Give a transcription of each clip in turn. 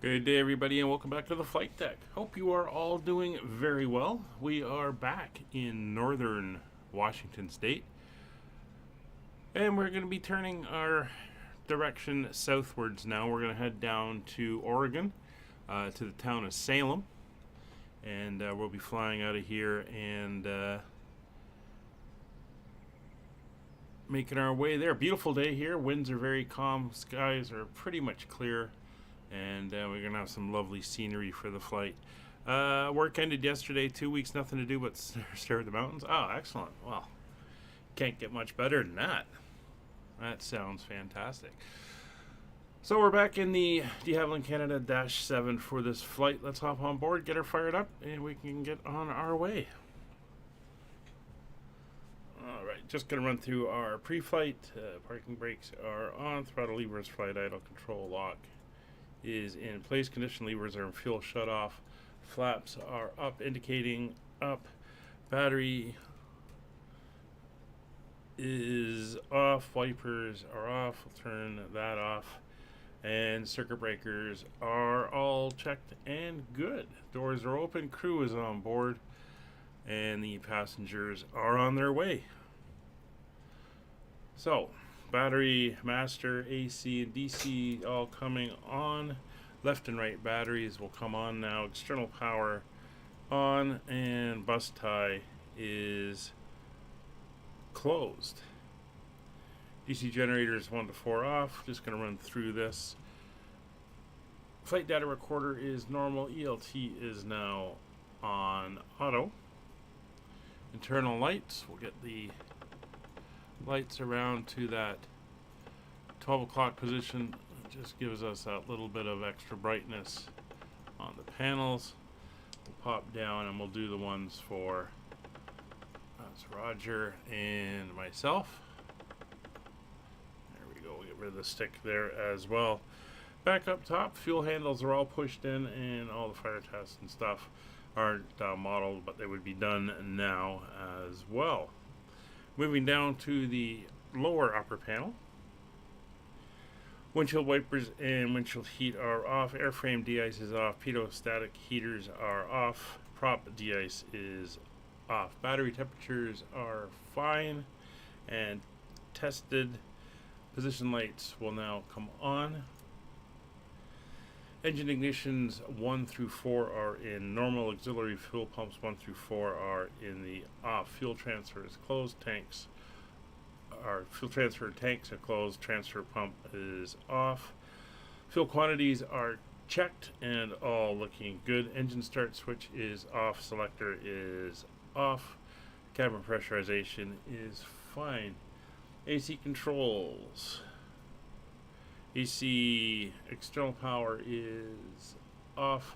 Good day, everybody, and welcome back to the flight deck. Hope you are all doing very well. We are back in northern Washington State, and we're going to be turning our direction southwards now. We're going to head down to Oregon, to the town of Salem, and we'll be flying out of here and making our way there. Beautiful day here. Winds are very calm. Skies are pretty much clear. And we're going to have some lovely scenery for the flight. Work ended yesterday, 2 weeks, nothing to do but stare at the mountains. Oh, excellent. Well, can't get much better than that. That sounds fantastic. So we're back in the de Havilland Canada Dash-7 for this flight. Let's hop on board, get her fired up, and we can get on our way. Alright, just going to run through our pre-flight. Parking brakes are on, throttle levers, flight idle control lock is in place, condition levers are in fuel shut off, flaps are up indicating up, battery is off, wipers are off, we'll turn that off, and circuit breakers are all checked and good. Doors are open, crew is on board, and the passengers are on their way. So battery, master, AC, and DC all coming on. Left and right batteries will come on now. External power on, and bus tie is closed. DC generators 1 to 4 off. Just going to run through this. Flight data recorder is normal. ELT is now on auto. Internal lights, we'll get the lights around to that 12 o'clock position. It just gives us that little bit of extra brightness on the panels. We'll pop down and we'll do the ones for that's Roger and myself. There we go. We'll get rid of the stick there as well. Back up top, fuel handles are all pushed in, and all the fire tests and stuff aren't modeled, but they would be done now as well. Moving down to the lower upper panel. Windshield wipers and windshield heat are off. Airframe de-ice is off. Pitot-static heaters are off. Prop de-ice is off. Battery temperatures are fine and tested. Position lights will now come on. Engine ignitions 1 through 4 are in normal. Auxiliary fuel pumps 1 through 4 are in the off. Fuel transfer is closed. Fuel transfer tanks are closed. Transfer pump is off. Fuel quantities are checked and all looking good. Engine start switch is off. Selector is off. Cabin pressurization is fine. AC controls. AC external power is off.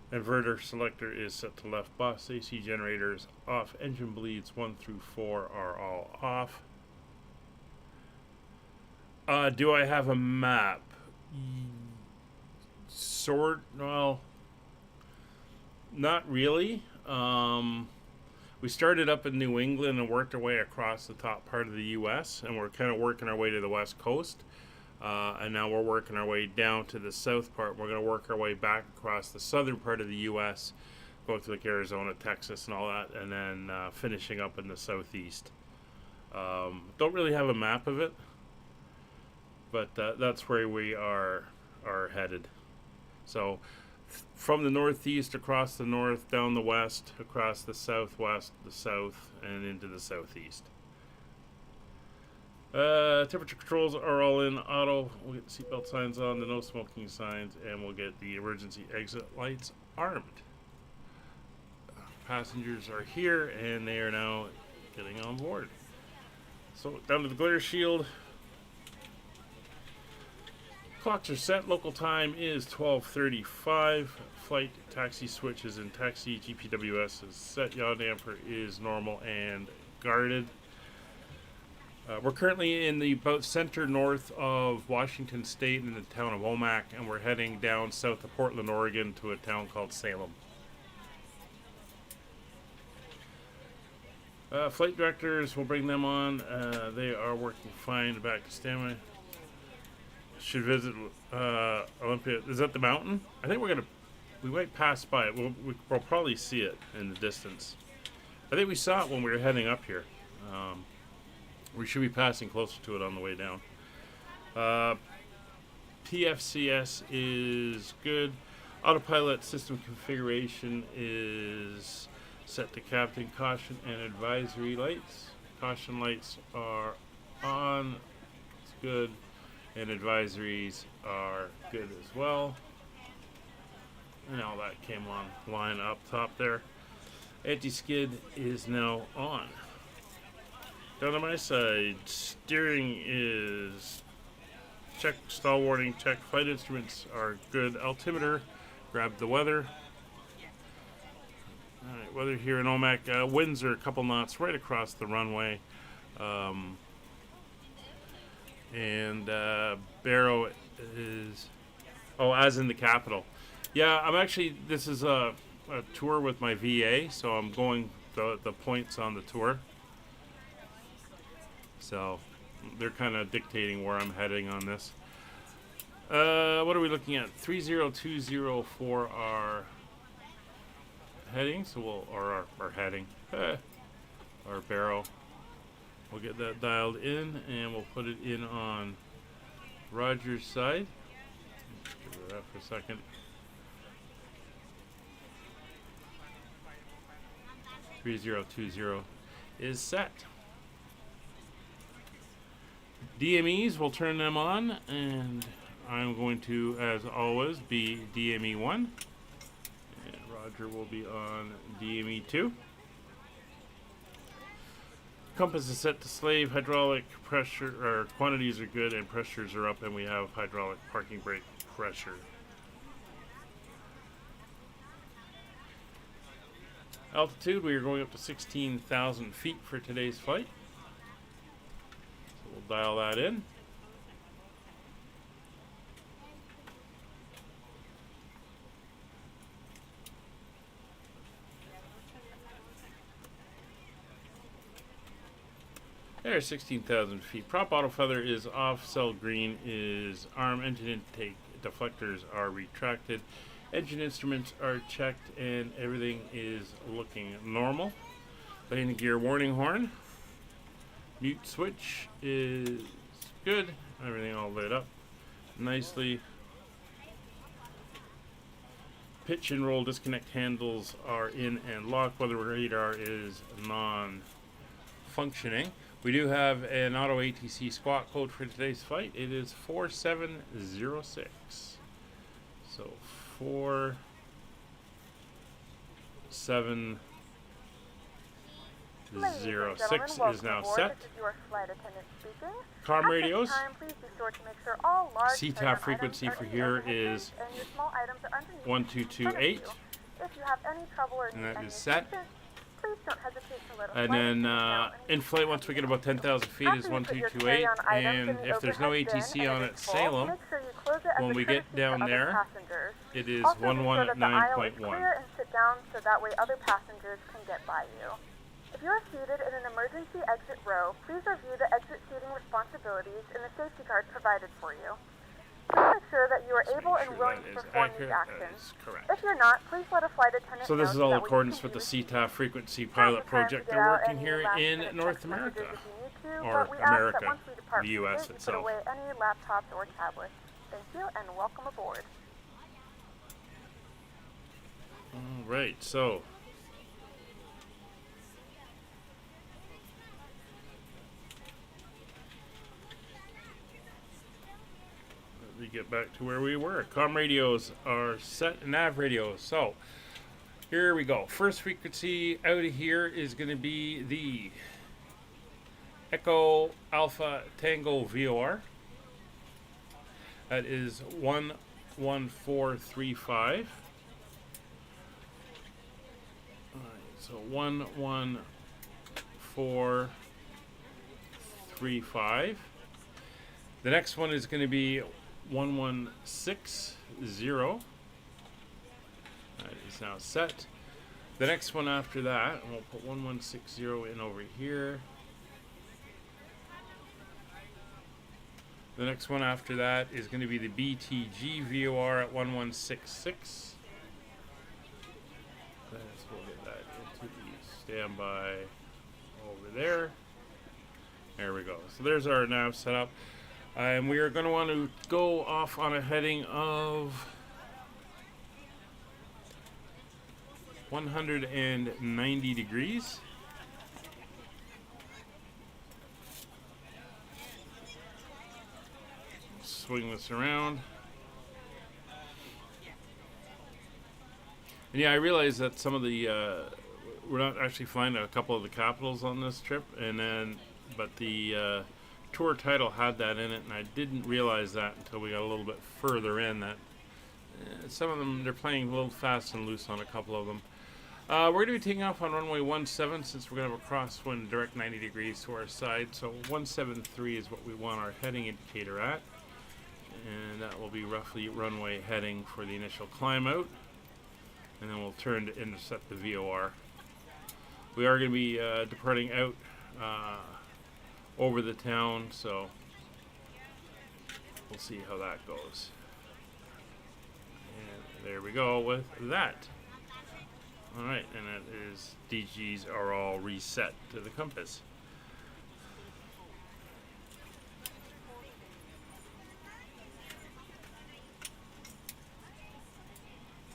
Inverter selector is set to left bus. AC generators off. Engine bleeds 1 through 4 are all off. Do I have a map? Well, not really. We started up in New England and worked our way across the top part of the U.S. and we're kind of working our way to the West Coast. And now we're working our way down to the south part. We're going to work our way back across the southern part of the U.S., going through like Arizona, Texas, and all that, and then finishing up in the southeast. Don't really have a map of it, but that's where we are headed. So from the northeast across the north, down the west, across the southwest, the south, and into the southeast. Temperature controls are all in auto. We'll get the seatbelt signs on, the no smoking signs, and we'll get the emergency exit lights armed. Passengers are here and they are now getting on board. So down to the glare shield. Clocks are set. Local time is 12:35. Flight taxi switch is in taxi. GPWS is set. Yaw damper is normal and guarded. We're currently in the about center north of Washington State in the town of Omak, and we're heading down south of Portland, Oregon to a town called Salem. Flight directors, we'll bring them on. They are working fine. Back to standby. should visit Olympia. Is that the mountain? I think we might pass by it. We'll probably see it in the distance. I think we saw it when we were heading up here. We should be passing closer to it on the way down. PFCS is good. Autopilot system configuration is set to captain. Caution and advisory lights. Caution lights are on. It's good. And advisories are good as well. And all that came online up top there. Anti-skid is now on. Down on my side, steering is check, stall warning check, flight instruments are good. Altimeter, grab the weather. Alright, weather here in Omak. Winds are a couple knots right across the runway. Barrow is, as in the capital. Yeah, I'm actually, this is a tour with my VA, so I'm going the points on the tour. So they're kind of dictating where I'm heading on this. What are we looking at? 3020 for our heading. So our heading, our barrow. We'll get that dialed in and we'll put it in on Roger's side. Give it that for a second. 3020 is set. DMEs, we'll turn them on, and I'm going to, as always, be DME1. And Roger will be on DME2. Compass is set to slave. Hydraulic pressure, or quantities are good, and pressures are up, and we have hydraulic parking brake pressure. Altitude, we are going up to 16,000 feet for today's flight. So we'll dial that in. There's 16,000 feet. Prop auto feather is off. Cell green is arm. Engine intake deflectors are retracted. Engine instruments are checked and everything is looking normal. Landing gear warning horn. Mute switch is good. Everything all lit up nicely. Pitch and roll disconnect handles are in and locked. Weather radar is non-functioning. We do have an auto ATC squawk code for today's flight. It is 4706. So 4706 is now set. Comm radios. CTAF frequency for here is 1228. And that is set. And then in flight, once we get about 10,000 feet, is 1228. And if there's no ATC on at Salem, when we get down there, it is 119.1. If you are seated in an emergency exit row, please review the exit seating responsibilities in the safety card provided for you. Please make sure that you are able and willing to perform these actions. If you're not, please let a flight attendant know. So this is all in accordance with the CTAF frequency pilot project they're working here in North America, or America, the U.S. itself. Put away any laptops or tablets. Thank you and welcome aboard. All right, so we get back to where we were. Comm radios are set, nav radios. So here we go. First frequency out of here is going to be the Echo Alpha Tango VOR. That is 11435. All right, so 11435. The next one is going to be 1160. That is now set. The next one after that, and we'll put 1160 in over here. The next one after that is going to be the BTG VOR at 1166. Let's we'll get that into the standby over there. There we go. So there's our nav setup. And we are going to want to go off on a heading of 190 degrees. Swing this around. And yeah, I realize that some of the we're not actually flying a couple of the capitals on this trip, but the tour title had that in it, and I didn't realize that until we got a little bit further in. That some of them, they're playing a little fast and loose on a couple of them. We're going to be taking off on runway 17 since we're going to have a crosswind direct 90 degrees to our side. So 173 is what we want our heading indicator at. And that will be roughly runway heading for the initial climb out. And then we'll turn to intercept the VOR. We are going to be departing out over the town, so we'll see how that goes. And there we go with that. Alright, and that is DGs are all reset to the compass.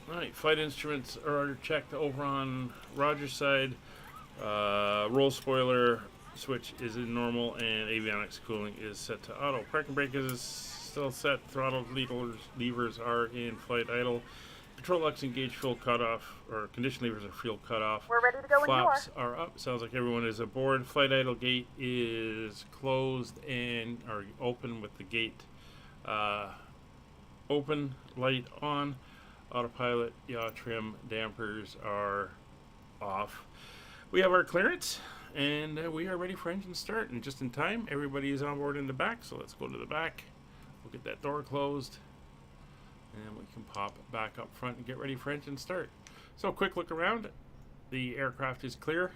Alright, flight instruments are checked over on Roger's side. Roll spoiler switch is in normal, and avionics cooling is set to auto. Parking brake is still set. Throttle levers are in flight idle. Control locks engaged, fuel cutoff, or condition levers are fuel cutoff. We're ready to go when you are. Flaps are up. Sounds like everyone is aboard. Flight idle gate is closed and or open with the gate open, light on. Autopilot, yaw trim, dampers are off. We have our clearance, and we are ready for engine start. And just in time, everybody is on board in the back, so let's go to the back. We'll get that door closed, and we can pop back up front and get ready for engine start. So quick look around. The aircraft is clear,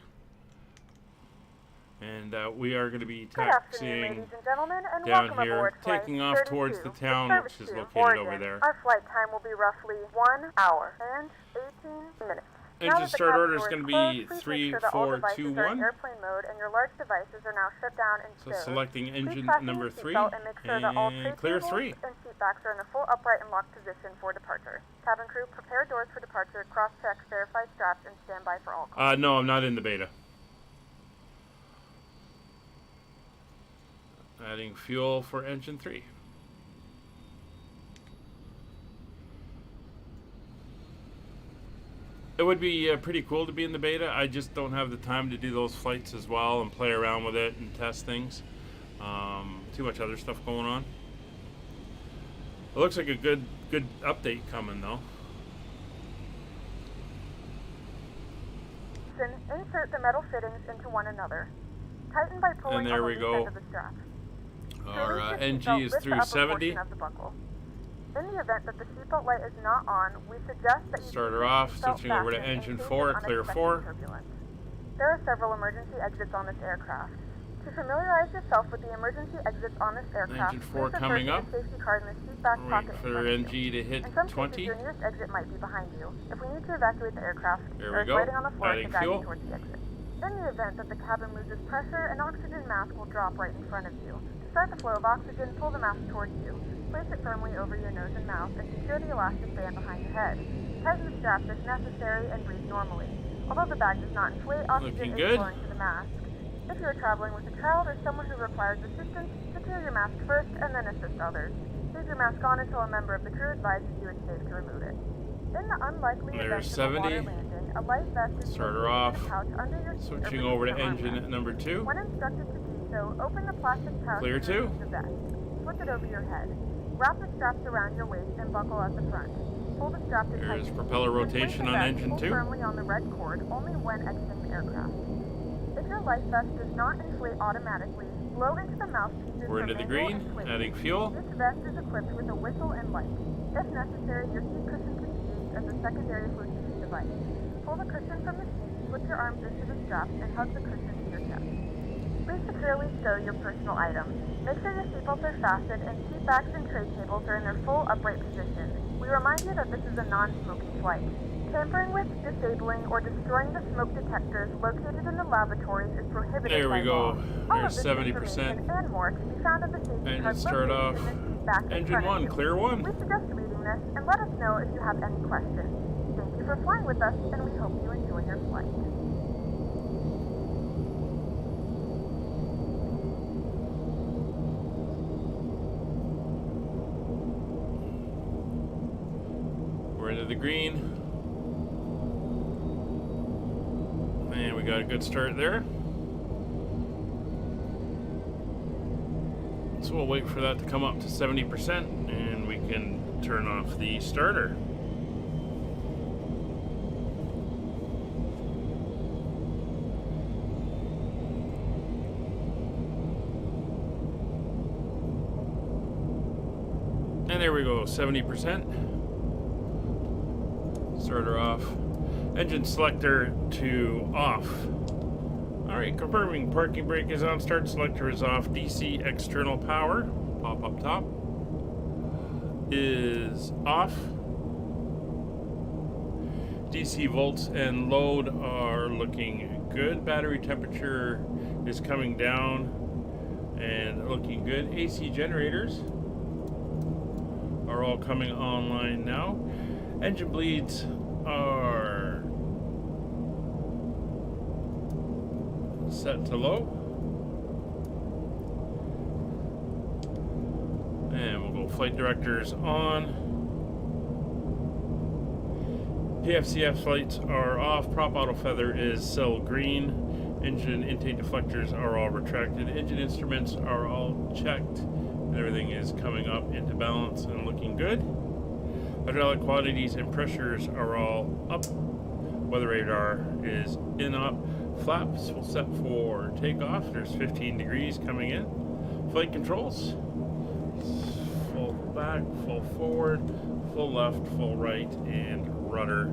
and we are going to be taxiing down here, taking off towards the town, which is located over there. Our flight time will be roughly 1 hour and 18 minutes. Engine start order is going to be 3, 4, 2, 1. Airplane mode and your large devices are now shut down and so selecting engine number 3 and clear 3. And seat backs are in a full upright and locked position for departure. Cabin crew, prepare doors for departure, cross-check, verify straps, and stand by for all calls. No, I'm not in the beta. Adding fuel for engine 3. It would be pretty cool to be in the beta. I just don't have the time to do those flights as well and play around with it and test things. Too much other stuff going on. It looks like a good update coming though. Insert the metal fittings into one another. Tighten by pulling and there we go. Of the strap. Our NG is through 70. In the event that the seatbelt light is not on, we suggest that you start her off, switching over to engine 4, clear 4. There are several emergency exits on this aircraft. To familiarize yourself with the emergency exits on this aircraft, engine 4 coming up. Safety card in the seat back pocket for NG to hit 20. Your nearest exit might be behind you. If we need to evacuate the aircraft, there we go. Waiting on the floor Adding to guide fuel. you towards the exit. In the event that the cabin loses pressure, an oxygen mask will drop right in front of you. To start the flow of oxygen, pull the mask towards you. Place it firmly over your nose and mouth and secure the elastic band behind your head. Tighten the straps if necessary and breathe normally. Although the bag does not inflate, oxygen is flowing to the mask. If you are traveling with a child or someone who requires assistance, secure your mask first and then assist others. Leave your mask on until a member of the crew advises you it's safe to remove it. In the unlikely event of a water landing, a life vest is start her off. Pouch under your seat. Switching over to engine at number 2. When instructed to do so, open the plastic pouch clear 2. the vest. Slip it over your head. Wrap the straps around your waist and buckle at the front. Pull the strap to tighten. There's propeller rotation on engine 2. Firmly on the red cord only when exiting the aircraft. If your life vest does not inflate automatically, blow into the mouthpieces. We're into the green, adding fuel. This vest is equipped with a whistle and light. If necessary, your seat cushion can be used as a secondary flotation device. Pull the cushion from the seat, slip your arms into the straps, and hug the cushion to your chest. Please securely stow your personal items. Make sure your seatbelts are fastened and seat backs and tray tables are in their full upright position. We remind you that this is a non-smoking flight. Tampering with, disabling, or destroying the smoke detectors located in the lavatories is prohibited there we by go. law. There's 70%. And more can be found in the safety Engine card start off. located in the seat back in Engine front of 1, you. clear 1. We suggest reading this and let us know if you have any questions. Thank you for flying with us, and we hope you enjoy your flight. We're into the green. And we got a good start there. So we'll wait for that to come up to 70% and we can turn off the starter. And there we go, 70%. Starter off. Engine selector to off. Alright, confirming parking brake is on, start selector is off, DC external power, pop up top, is off. DC volts and load are looking good. Battery temperature is coming down and looking good. AC generators are all coming online now. Engine bleeds are set to low. And we'll go flight directors on. PFCF lights are off. Prop auto feather is still green. Engine intake deflectors are all retracted. Engine instruments are all checked. And everything is coming up into balance and looking good. Hydraulic quantities and pressures are all up. Weather radar is in up. Flaps will set for takeoff. There's 15 degrees coming in. Flight controls. Full back, full forward, full left, full right, and rudder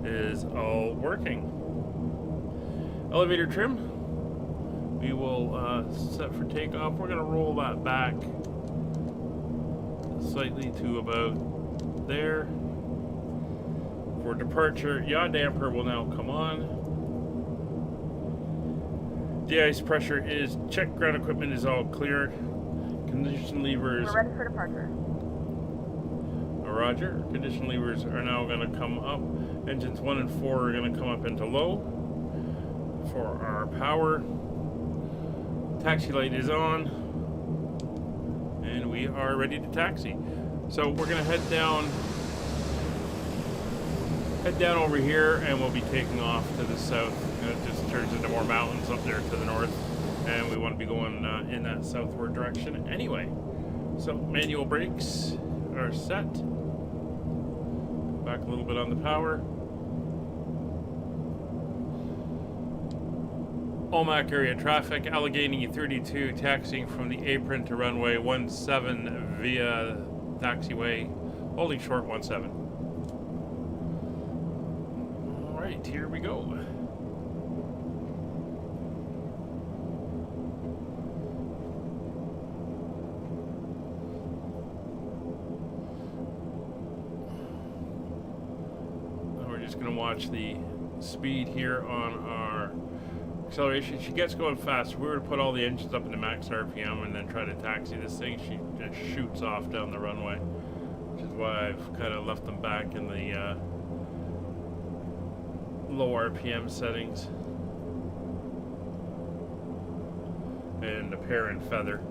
is all working. Elevator trim. We will set for takeoff. We're going to roll that back slightly to about there. For departure, yaw damper will now come on. De-ice pressure is checked. Ground equipment is all clear. Condition levers. We're ready for departure. Roger. Condition levers are now going to come up. Engines 1 and 4 are going to come up into low. For our power, taxi light is on. And we are ready to taxi. So we're going to head down over here, and we'll be taking off to the south. It just turns into more mountains up there to the north, and we want to be going in that southward direction anyway. So manual brakes are set. Back a little bit on the power. Omak area traffic, Allegheny 32 taxiing from the apron to runway 17 via taxiway, holding short 17. Alright, here we go. Now we're just going to watch the speed here on our acceleration. She gets going fast. If we were to put all the engines up into max RPM and then try to taxi this thing, she just shoots off down the runway, which is why I've kind of left them back in the low RPM settings and a pair and feather.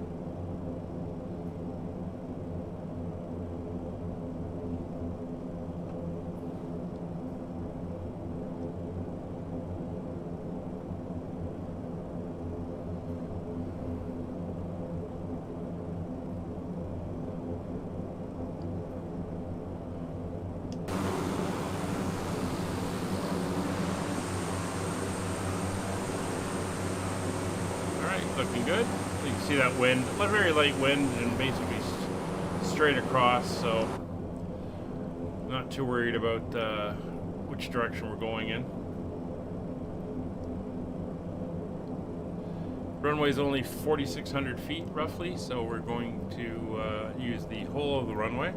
Looking good. You can see that wind, a very light wind, and basically straight across, so not too worried about which direction we're going in. Runway is only 4,600 feet roughly, so we're going to use the whole of the runway.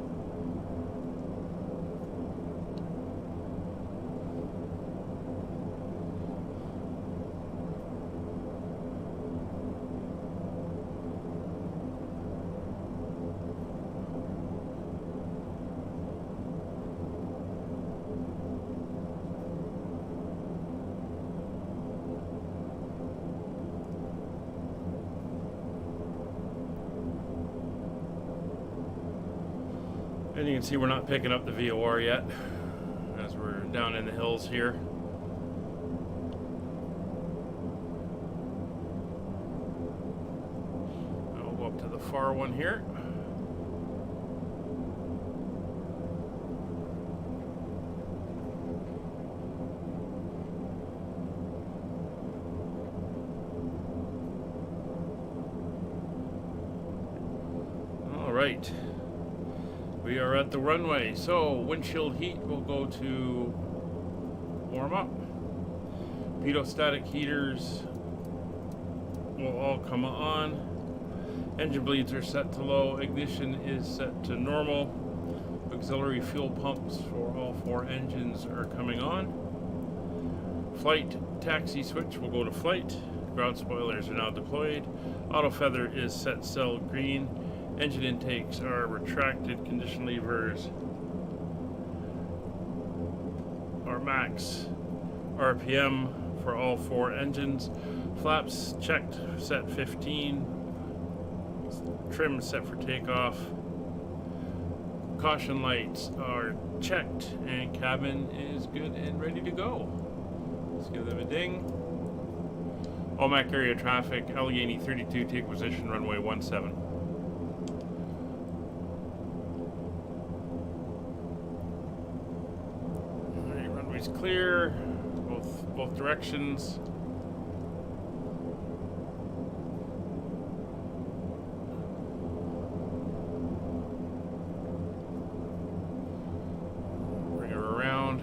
And you can see we're not picking up the VOR yet, as we're down in the hills here. I'll go up to the far one here. All right. We are at the runway, so windshield heat will go to warm up. Pitot-static heaters will all come on. Engine bleeds are set to low. Ignition is set to normal. Auxiliary fuel pumps for all 4 engines are coming on. Flight taxi switch will go to flight. Ground spoilers are now deployed. Auto feather is set cell green. Engine intakes are retracted. Condition levers are max RPM for all 4 engines. Flaps checked, set 15. Trim set for takeoff. Caution lights are checked, and cabin is good and ready to go. Let's give them a ding. Omak area traffic, Allegheny 32, take position, runway 17. Runway's clear, both directions. Bring her around.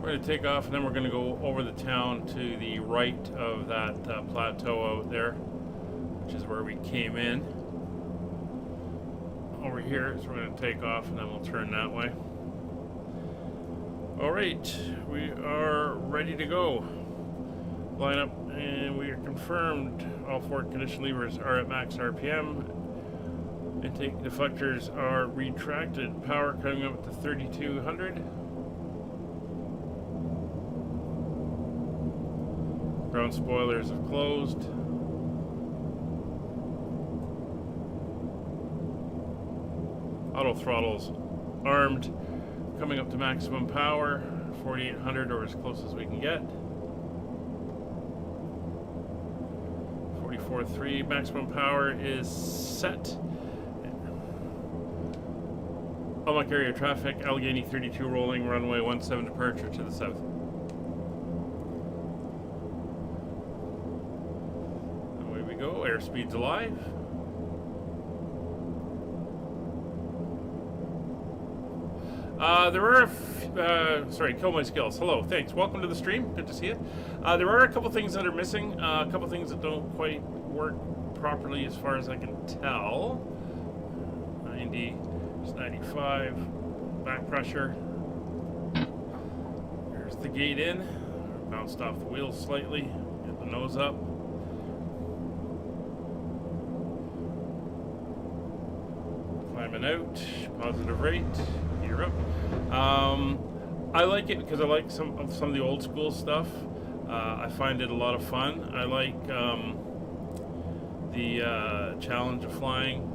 We're going to take off, and then we're going to go over the town to the right of that plateau out there, which is where we came in. Over here, so we're going to take off, and then we'll turn that way. All right, we are ready to go. Line up, and we are confirmed. All 4 condition levers are at max RPM. Intake deflectors are retracted. Power coming up to 3,200. Ground spoilers have closed. Auto throttles armed. Coming up to maximum power, 4,800 or as close as we can get. 44.3 maximum power is set. Omak area traffic, Allegheny 32 rolling, runway 17 departure to the south. Away we go, airspeed's alive. There are, sorry, kill my skills. Hello, thanks. Welcome to the stream. Good to see you. There are a couple things that are missing. A couple things that don't quite work properly as far as I can tell. 90, there's 95. Back pressure. There's the gate in. Bounced off the wheels slightly. Get the nose up. Climbing out. Positive rate. Gear up. I like it because I like some of the old school stuff. I find it a lot of fun. I like the challenge of flying,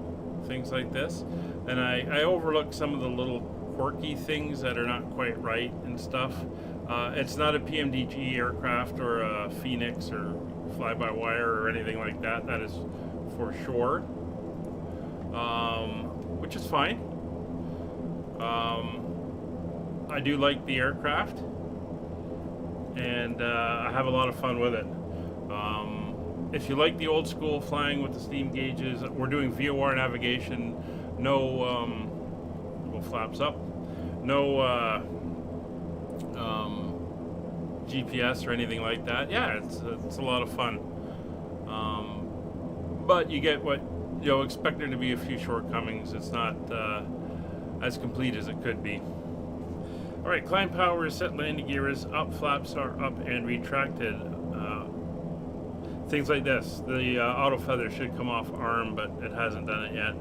things like this. And I overlook some of the little quirky things that are not quite right and stuff. It's not a PMDG aircraft or a Phoenix or fly-by-wire or anything like that. That is for sure. Which is fine. I do like the aircraft, and I have a lot of fun with it. If you like the old school flying with the steam gauges, we're doing VOR navigation, no, flaps up, no GPS or anything like that. Yeah, it's a lot of fun. But you get what expect there to be a few shortcomings. It's not as complete as it could be. All right, climb power is set, landing gear is up, flaps are up and retracted. Things like this. The auto feather should come off arm, but it hasn't done it yet.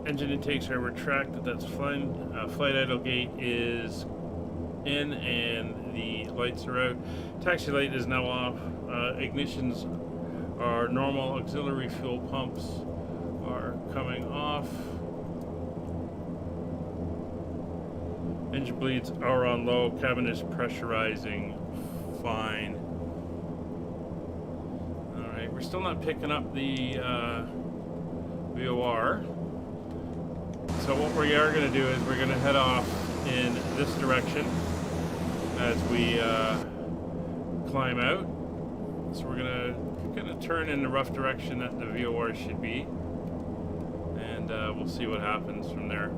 Engine intakes are retracted. That's fine. Flight idle gate is in, and the lights are out. Taxi light is now off. Ignitions are normal. Auxiliary fuel pumps are coming off. Engine bleeds are on low. Cabin is pressurizing fine. Alright, we're still not picking up the VOR. So what we are going to do is we're going to head off in this direction as we climb out. So we're going to turn in the rough direction that the VOR should be. And we'll see what happens from there.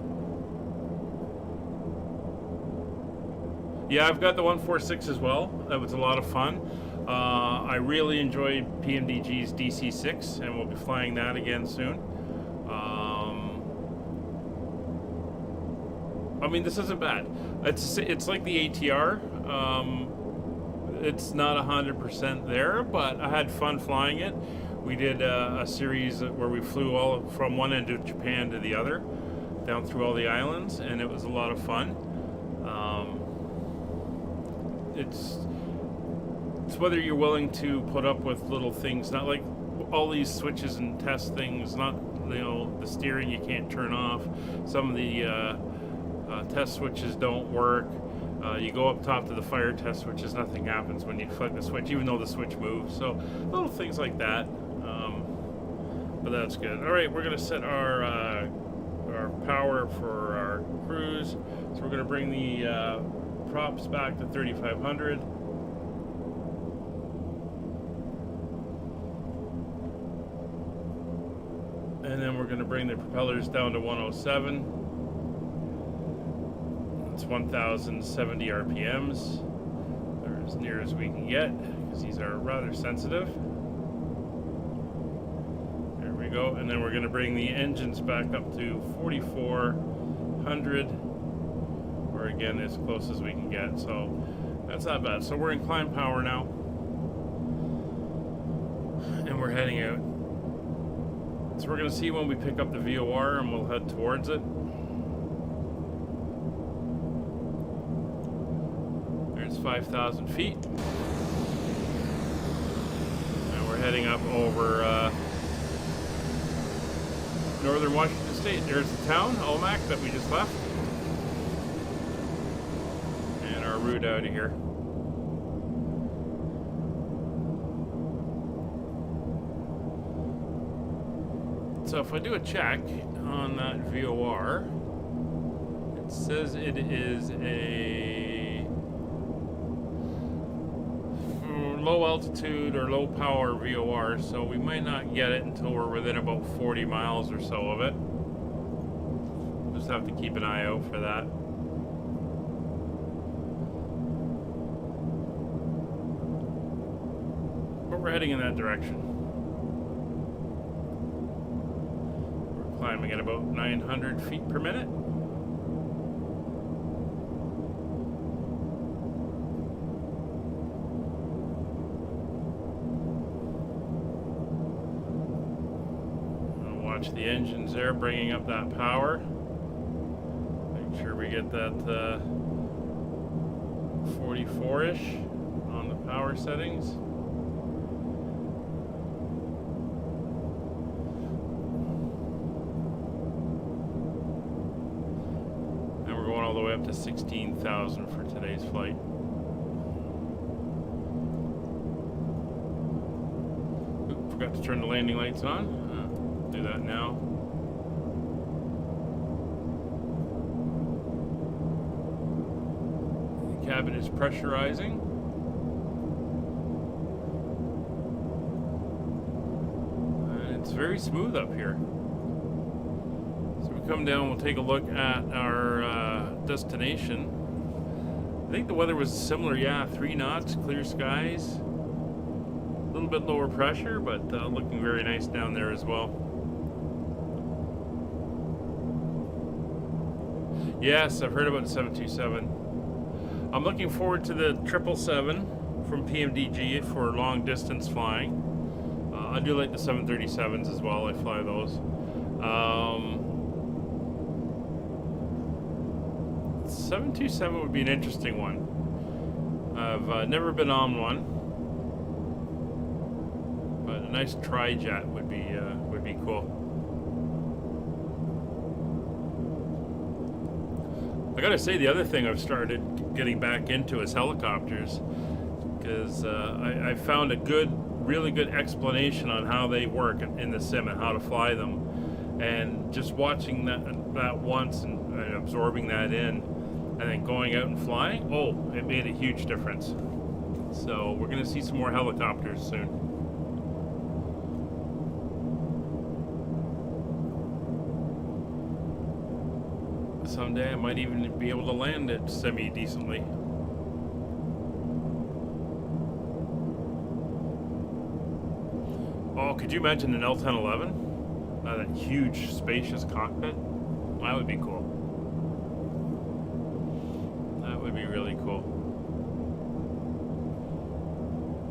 Yeah, I've got the 146 as well. That was a lot of fun. I really enjoyed PMDG's DC6, and we'll be flying that again soon. I mean, this isn't bad. It's like the ATR. It's not 100% there, but I had fun flying it. We did a series where we flew all from one end of Japan to the other, down through all the islands, and it was a lot of fun. It's whether you're willing to put up with little things, not like all these switches and test things, not the steering you can't turn off. Some of the test switches don't work. You go up top to the fire test switches, nothing happens when you flick the switch, even though the switch moves. So little things like that. But that's good. All right, we're gonna set our power for our cruise. So we're gonna bring the props back to 3,500. And then we're going to bring the propellers down to 107. It's 1,070 RPMs. They're as near as we can get because these are rather sensitive. There we go. And then we're going to bring the engines back up to 4,400. Or again, as close as we can get. So that's not bad. So we're in climb power now. And we're heading out. So we're going to see when we pick up the VOR and we'll head towards it. There's 5,000 feet. And we're heading up over northern Washington State. There's the town, Omak, that we just left. And our route out of here. So if I do a check on that VOR, it says it is a low altitude or low power VOR, so we might not get it until we're within about 40 miles or so of it. Just have to keep an eye out for that. But we're heading in that direction. Climbing at about 900 feet per minute. I'll watch the engines there, bringing up that power. Make sure we get that 44-ish on the power settings. All the way up to 16,000 for today's flight. Oop, forgot to turn the landing lights on. Do that now. The cabin is pressurizing. And it's very smooth up here. Come down, we'll take a look at our destination. I think the weather was similar, yeah, 3 knots, clear skies. A little bit lower pressure, but looking very nice down there as well. Yes, I've heard about the 727. I'm looking forward to the 777 from PMDG for long distance flying. I do like the 737s as well. I fly those. 727 would be an interesting one. I've never been on one, but a nice tri-jet would be cool. I gotta say, the other thing I've started getting back into is helicopters, because I found a really good explanation on how they work in the sim and how to fly them, and just watching that once and absorbing that in, and then going out and flying, oh, it made a huge difference. So we're gonna see some more helicopters soon. Someday I might even be able to land it semi-decently. Oh, could you imagine an L-1011? That huge, spacious cockpit? That would be cool. That would be really cool.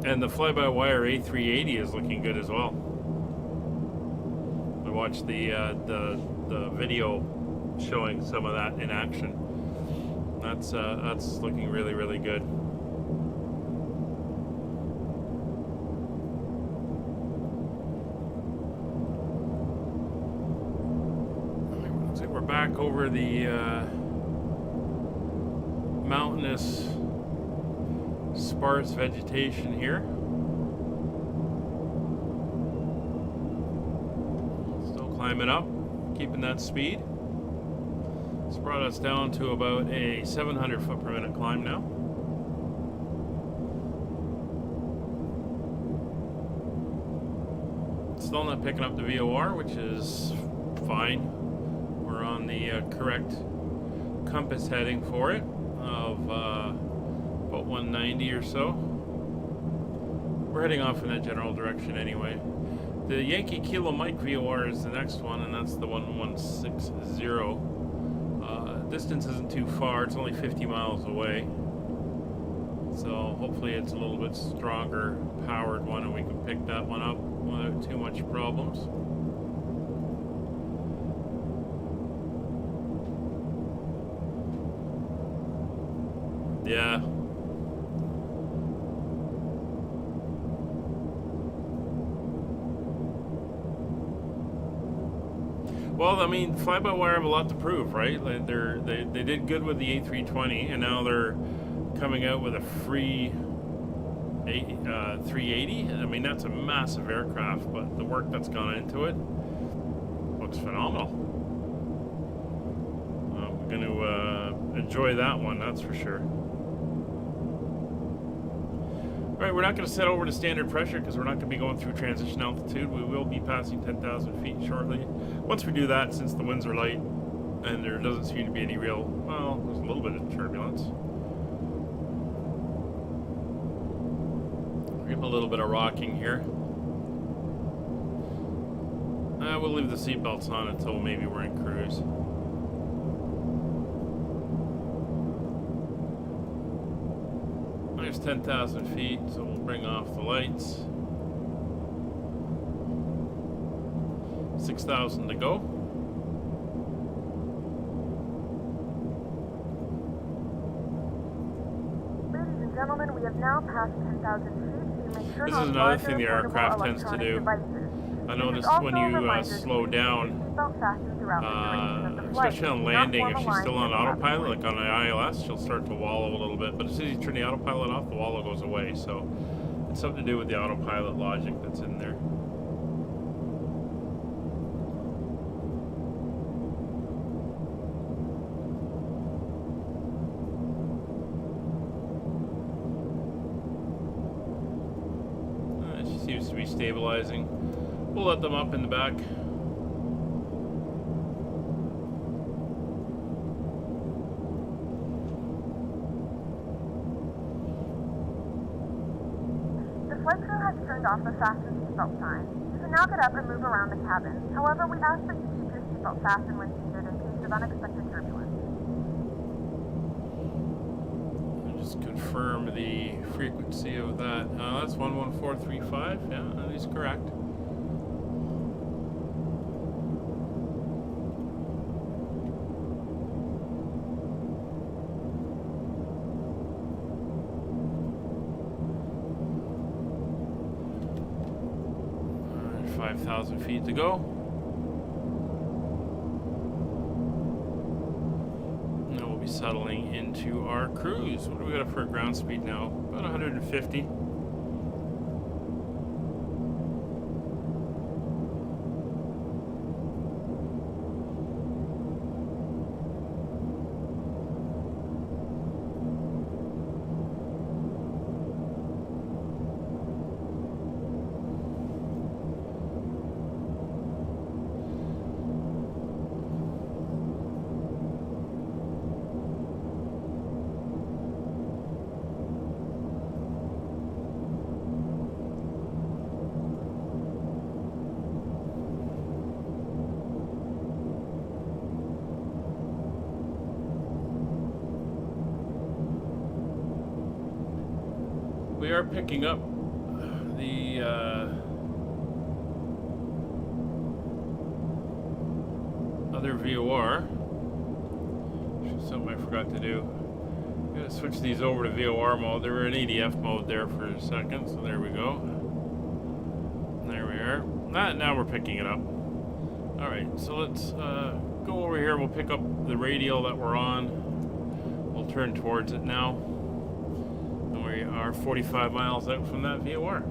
And the fly-by-wire A380 is looking good as well. I watched the video showing some of that in action. That's looking really, really good. Looks like we're back over the mountainous, sparse vegetation here. Still climbing up, keeping that speed. It's brought us down to about a 700 foot per minute climb now. Still not picking up the VOR, which is fine. We're on the correct compass heading for it of about 190 or so. We're heading off in that general direction anyway. The Yankee Kilo Mike VOR is the next one, and that's the 1160. Distance isn't too far, it's only 50 miles away. So hopefully it's a little bit stronger powered one and we can pick that one up without too much problems. Yeah. Well, I mean, fly-by-wire have a lot to prove, right? Like they did good with the A320, and now they're coming out with a free 380. I mean, that's a massive aircraft, but the work that's gone into it looks phenomenal. I'm going to enjoy that one, that's for sure. All right, we're not going to set over to standard pressure because we're not going to be going through transition altitude. We will be passing 10,000 feet shortly. Once we do that, since the winds are light and there doesn't seem to be any real, well, there's a little bit of turbulence. We have a little bit of rocking here. We'll leave the seatbelts on until maybe we're in cruise. There's 10,000 feet, so we'll bring off the lights. 6,000 to go. Ladies and gentlemen, we have now passed 10,000 feet. You may turn This is another thing the aircraft tends to do. I noticed when you slow down, especially on landing, if she's still on autopilot, like on the ILS, she'll start to wallow a little bit. But as soon as you turn the autopilot off, the wallow goes away. So it's something to do with the autopilot logic that's in there. She seems to be stabilizing. We'll let them up in the back. turned off the fasten seatbelt sign. You can now get up and move around the cabin. However, we ask that you keep your seatbelt fastened when seated in case of unexpected turbulence. Just confirm the frequency of that. That's 11435. Yeah, that is correct. All right, 5,000 feet to go. Settling into our cruise. What do we got for a ground speed now? About 150. We are picking up the other VOR. Something I forgot to do. I'm going to switch these over to VOR mode. They were in ADF mode there for a second, so there we go. There we are. Now we're picking it up. Alright, so let's go over here. We'll pick up the radial that we're on. We'll turn towards it now. We are 45 miles out from that VOR.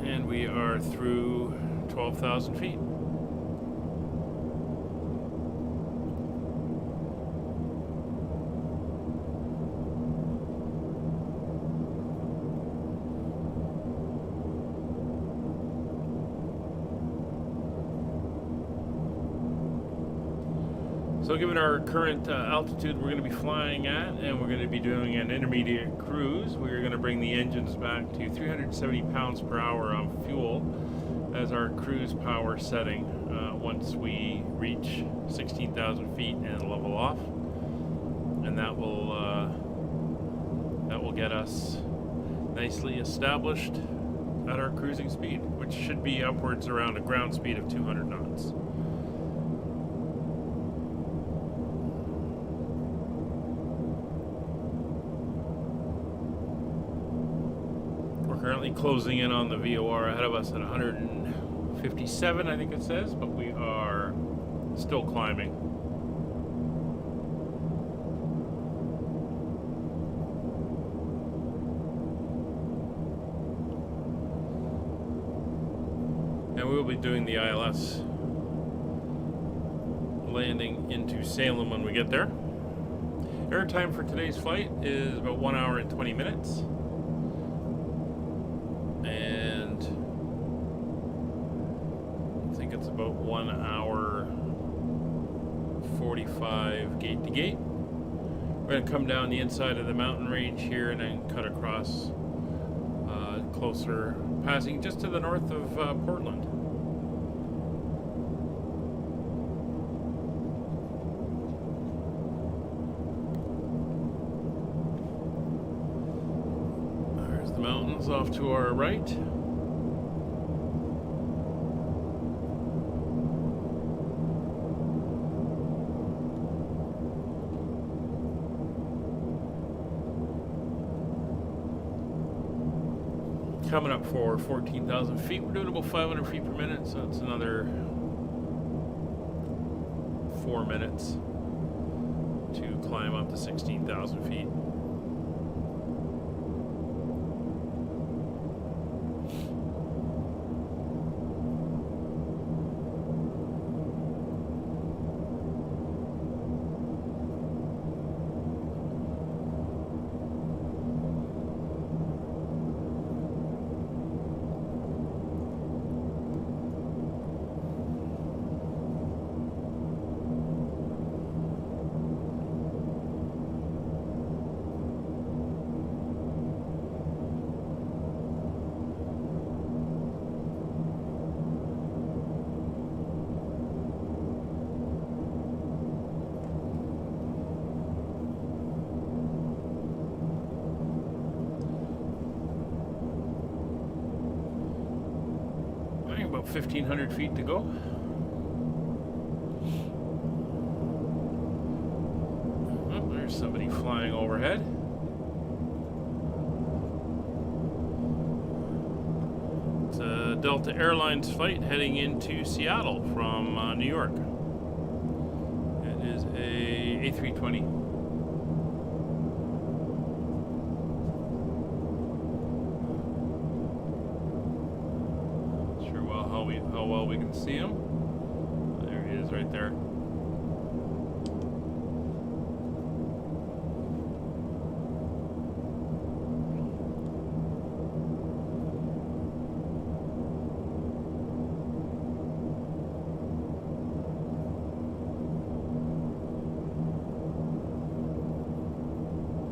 And we are through 12,000 feet. So given our current altitude we're going to be flying at, and we're going to be doing an intermediate cruise, we're going to bring the engines back to 370 pounds per hour on fuel as our cruise power setting once we reach 16,000 feet and level off. And that will get us nicely established at our cruising speed, which should be upwards around a ground speed of 200 knots. Currently closing in on the VOR ahead of us at 157, I think it says, but we are still climbing. And we will be doing the ILS landing into Salem when we get there. Air time for today's flight is about 1 hour and 20 minutes. And I think it's about 1 hour 45 gate to gate. We're going to come down the inside of the mountain range here and then cut across closer, passing just to the north of Portland. There's the mountains off to our right. Coming up for 14,000 feet. We're doing about 500 feet per minute, so it's another 4 minutes to climb up to 16,000 feet. About 1,500 feet to go. Oh, there's somebody flying overhead. It's a Delta Airlines flight heading into Seattle from New York. It is a A320. How well we can see him. There he is right there.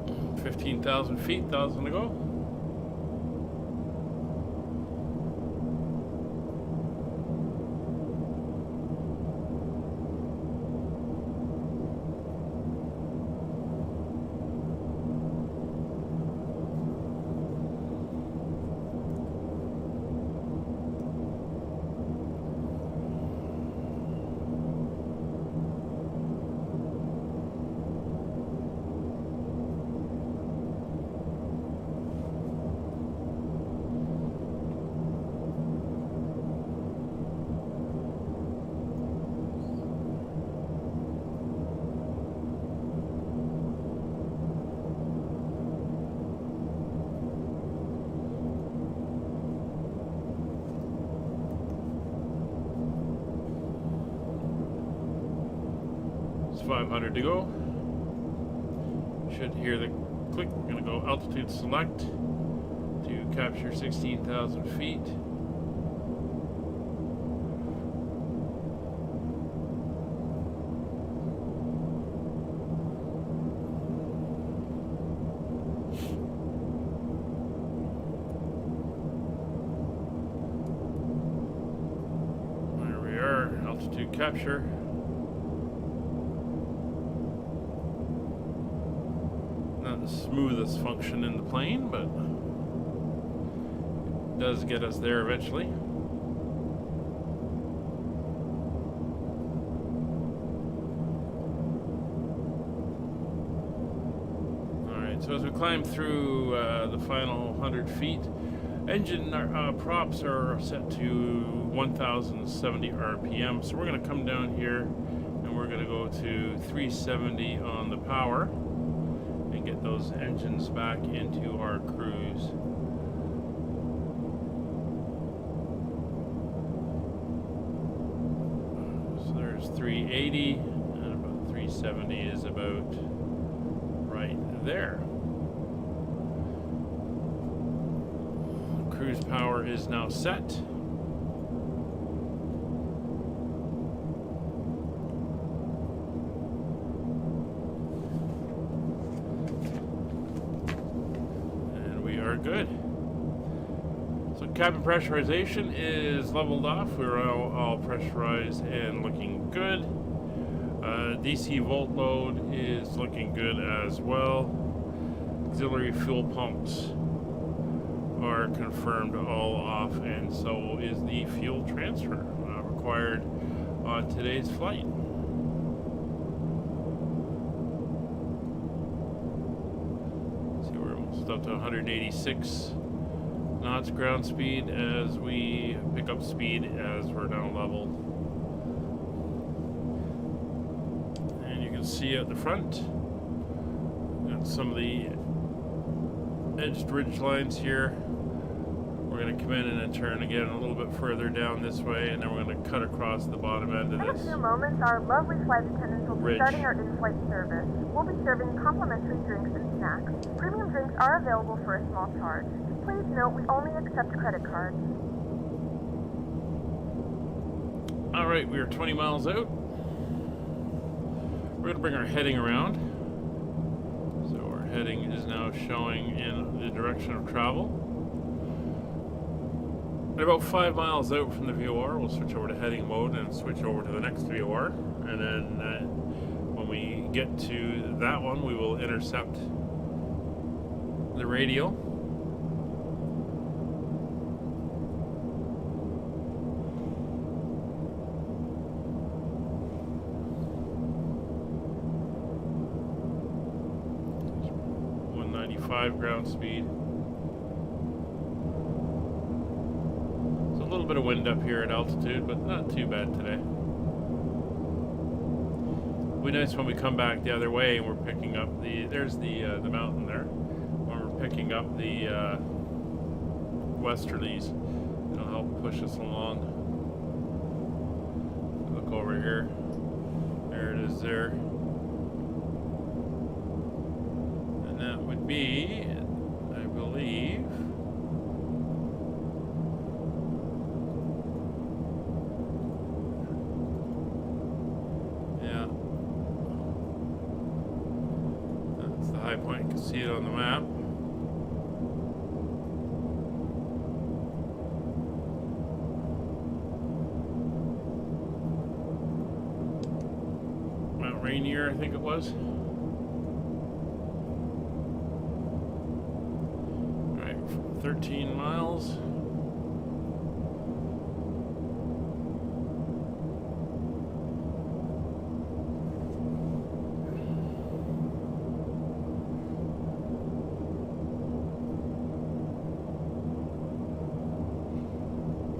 Mm, 15,000 feet, 1,000 to go. It's 500 to go. Should hear the click. We're going to go altitude select to capture 16,000 feet. There we are, altitude capture. Not the smoothest function in the plane, but it does get us there eventually. Alright, so as we climb through the final 100 feet, engine props are set to 1070 RPM. So we're going to come down here and we're going to go to 370 on the power. Get those engines back into our cruise. So there's 380 and about 370 is about right there. Cruise power is now set. Good. So cabin pressurization is leveled off. We're all pressurized and looking good. DC volt load is looking good as well. Auxiliary fuel pumps are confirmed all off, and so is the fuel transfer required on today's flight. Up to 186 knots ground speed as we pick up speed as we're down level. And you can see at the front, got some of the edged ridge lines here. We're going to come in and then turn again a little bit further down this way, and then we're going to cut across the bottom end of this. In a few moments, our lovely flight attendants will be starting our in-flight service. We'll be serving complimentary drinks and snacks. Premium drinks are available for a small charge. Please note we only accept credit cards. Alright, we are 20 miles out. We're going to bring our heading around. So our heading is now showing in the direction of travel. At about 5 miles out from the VOR, we'll switch over to heading mode and switch over to the next VOR. And then when we get to that one, we will intercept the radial. 5 ground speed. There's a little bit of wind up here at altitude, but not too bad today. It'll be nice when we come back the other way and we're picking up there's the mountain there. When we're picking up the westerlies, it'll help push us along. Look over here. There it is there. And that would be, I believe, yeah. That's the high point. You can see it on the map. Rainier, I think it was. Alright, 13 miles.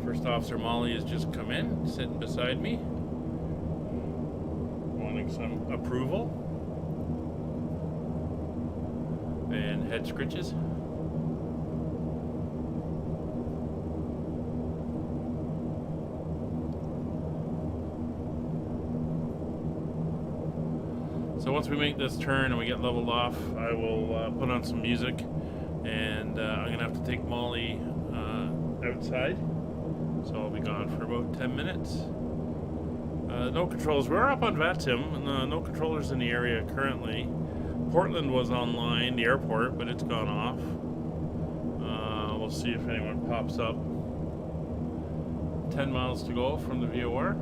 First Officer Molly has just come in, sitting beside me. Some approval and head scritches. So once we make this turn and we get leveled off, I will put on some music, and I'm gonna have to take Molly outside, so I'll be gone for about 10 minutes. No controls. We're up on VATSIM, and no controllers in the area currently. Portland was online, the airport, but it's gone off. We'll see if anyone pops up. 10 miles to go from the VOR.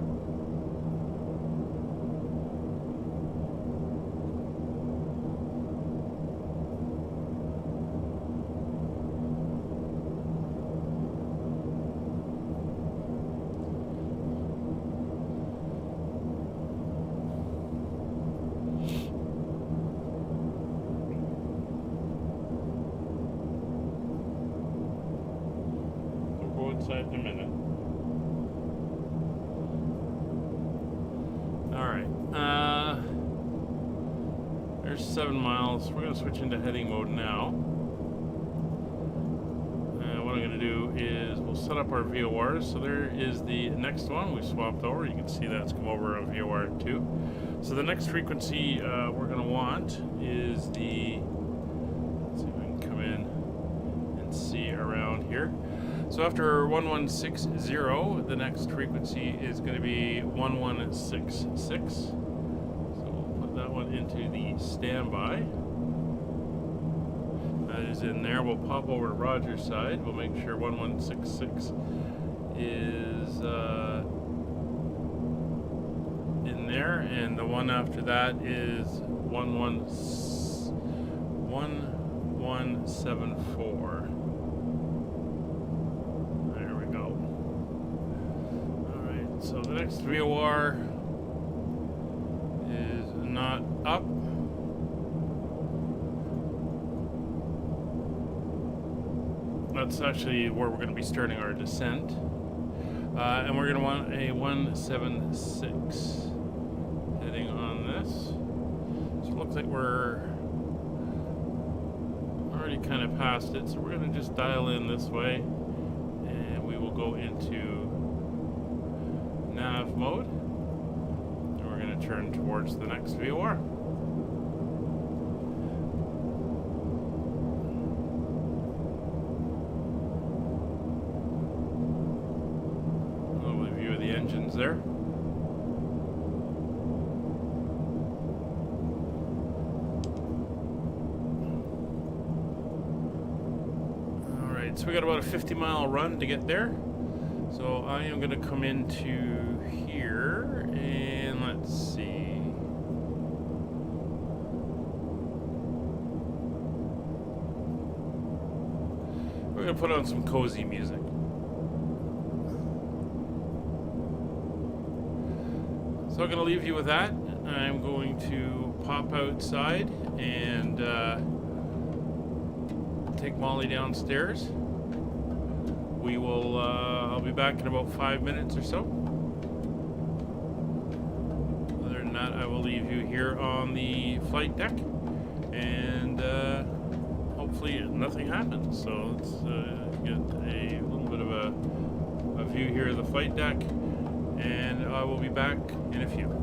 In a minute. Alright. There's 7 miles. We're going to switch into heading mode now. What I'm going to do is we'll set up our VORs. So there is the next one. We swapped over. You can see that's come over on VOR 2. So the next frequency we're going to want is the... Let's see if I can come in and see around here. So after 1160, the next frequency is going to be 1166. So we'll put that one into the standby. That is in there. We'll pop over to Roger's side. We'll make sure 1166 is in there, and the one after that is 1174. So the next VOR is not up. That's actually where we're going to be starting our descent. And we're going to want a 176 heading on this. So it looks like we're already kind of past it. So we're going to just dial in this way, and we will go into nav mode, and we're going to turn towards the next VOR. Lovely view of the engines there. Alright, so we got about a 50-mile run to get there. So I am going to come into here, and let's see. We're going to put on some cozy music. So I'm going to leave you with that. I'm going to pop outside and take Molly downstairs. We will, I'll be back in about 5 minutes or so. Other than that, I will leave you here on the flight deck, and hopefully nothing happens. So let's get a little bit of a view here of the flight deck, and I will be back in a few.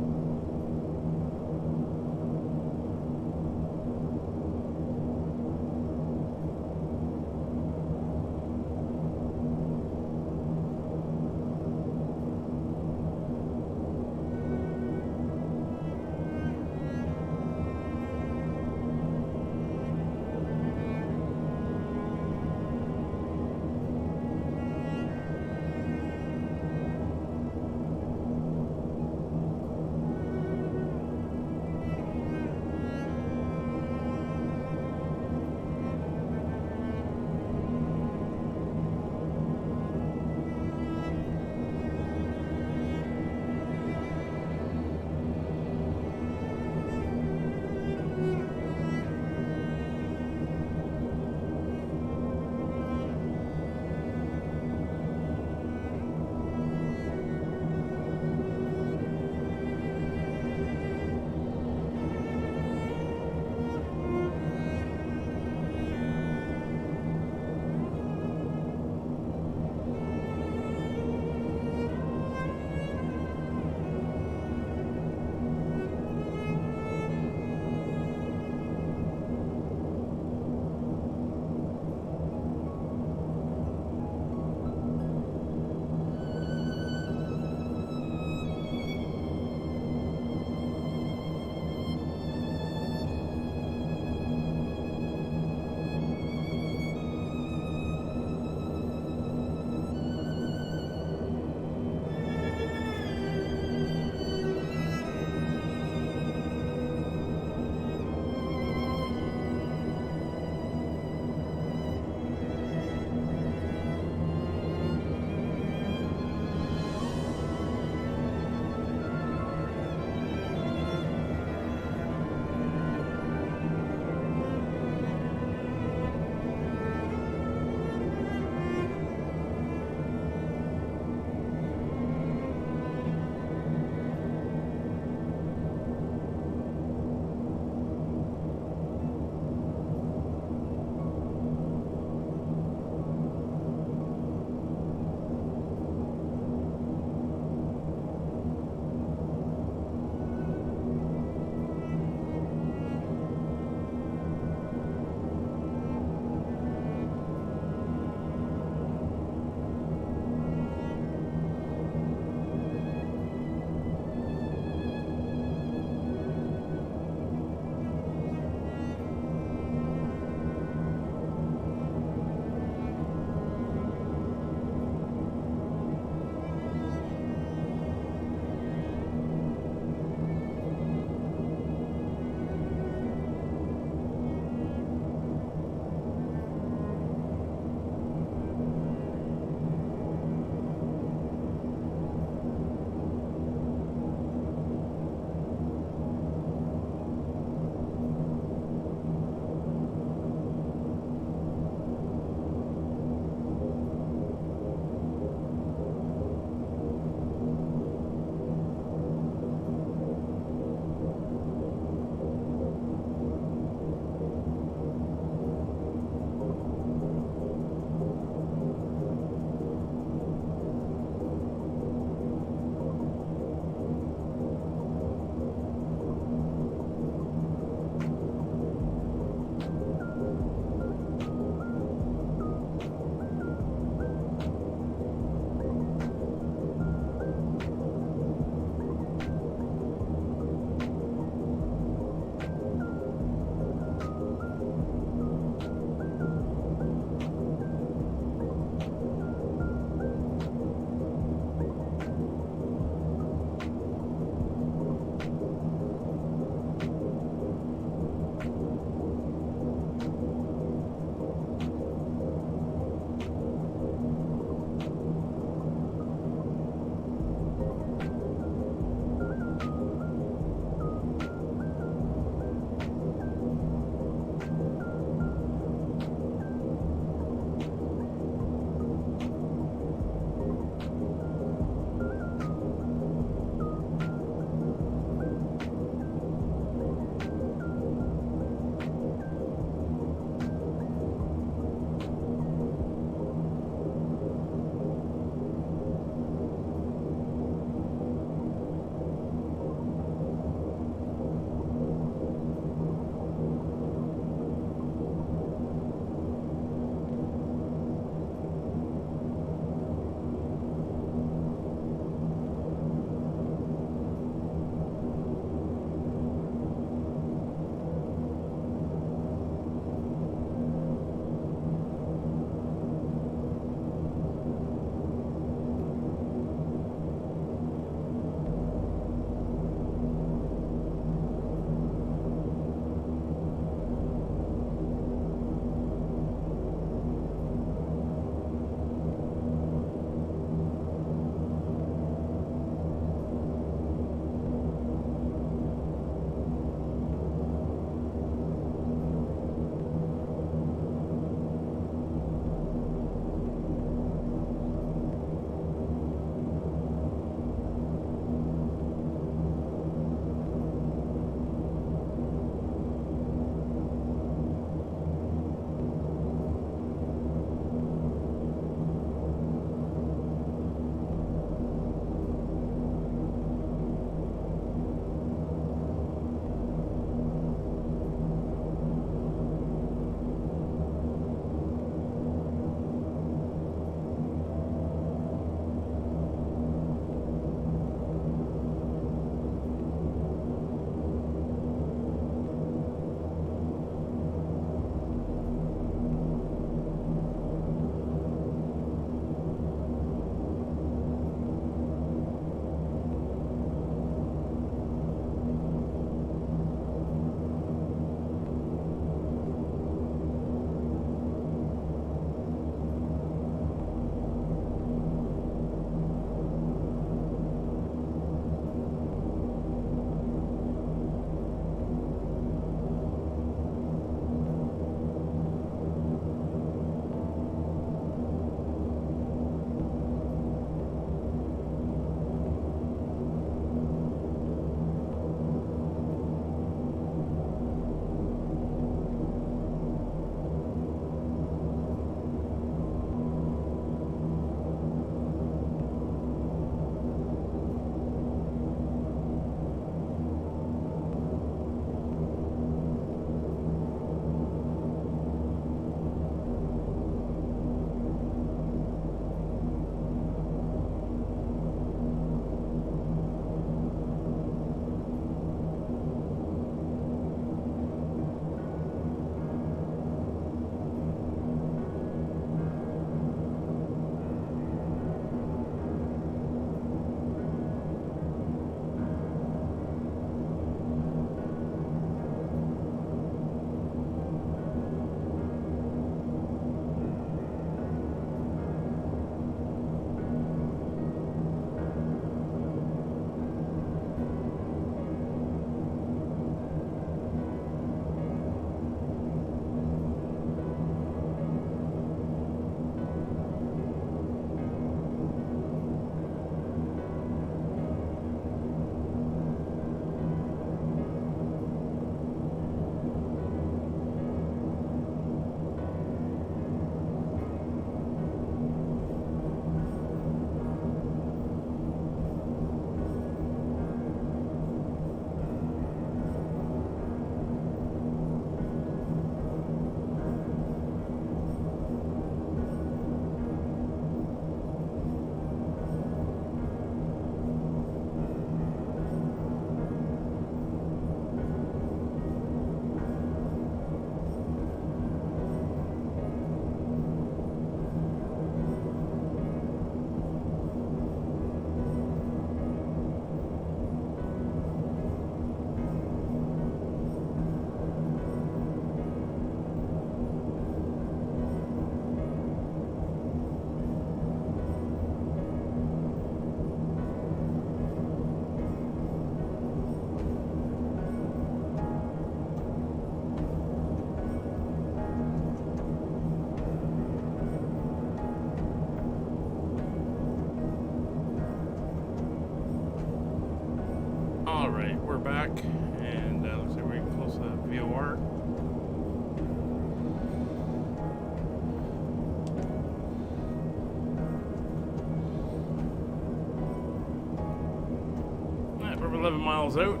11 miles out.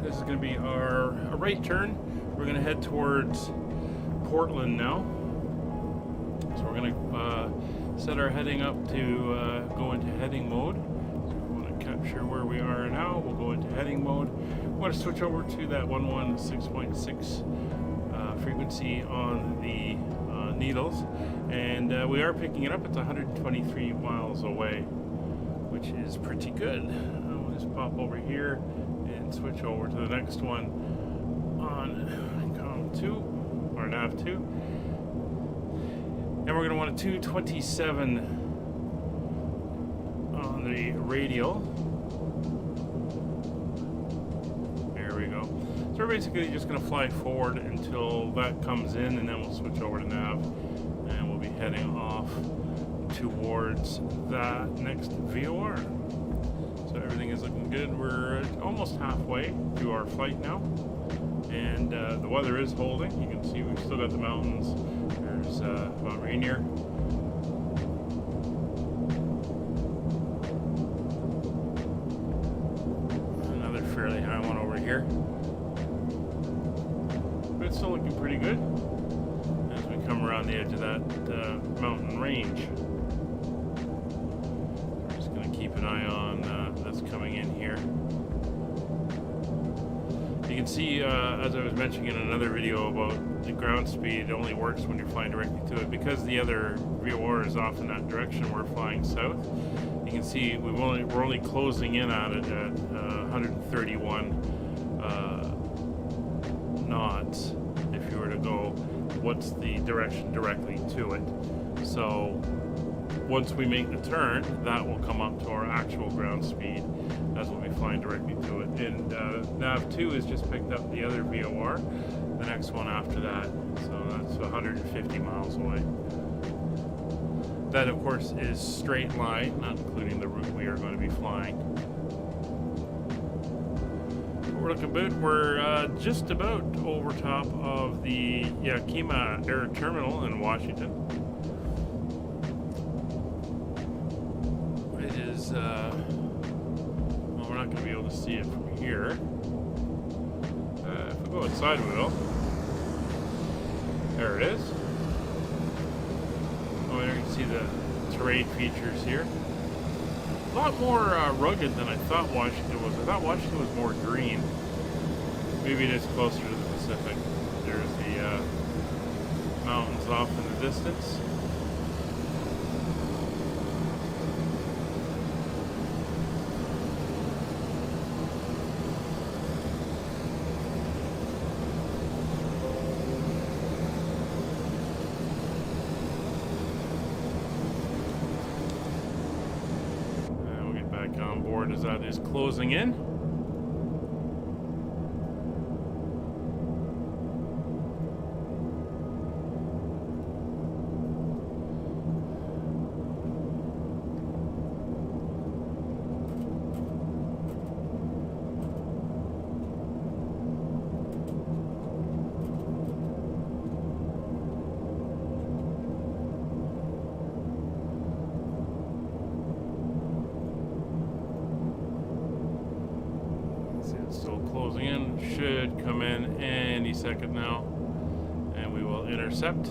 This is going to be a right turn. We're going to head towards Portland now. So we're going to set our heading up to go into heading mode. So we want to capture where we are now. We'll go into heading mode. We want to switch over to that 116.6 frequency on the needles. And we are picking it up. It's 123 miles away, which is pretty good. We'll just pop over here and switch over to the next one on COM2 or NAV2. And we're going to want a 227 on the radial. There we go. So we're basically just going to fly forward until that comes in, and then we'll switch over to nav, and we'll be heading off towards that next VOR. So everything is looking good. We're almost halfway through our flight now, and the weather is holding. You can see we've still got the mountains. There's Mount Rainier. Another fairly high one over here. But it's still looking pretty good as we come around the edge of that mountain range. Just going to keep an eye on that's coming in here. You can see, as I was mentioning in another video about the ground speed, it only works when you're flying directly to it. Because the other VOR is off in that direction, we're flying south. You can see we're only closing in on it at 131 knots. If you were to go, what's the direction directly to it? So once we make the turn, that will come up to our actual ground speed as we'll be flying directly to it. And NAV2 has just picked up the other VOR, the next one after that. So that's 150 miles away. That, of course, is straight line, not including the route we are going to be flying. But we're looking good. We're just about over top of the Yakima Air Terminal in Washington. It is, well, we're not going to be able to see it from here. If we go outside, we will. There it is. Oh, there you can see the terrain features here. A lot more rugged than I thought Washington was. I thought Washington was more green. Maybe it is closer to the Pacific. There's the mountains off in the distance. On board as that is closing in. Still closing in, should come in any second now, and we will intercept.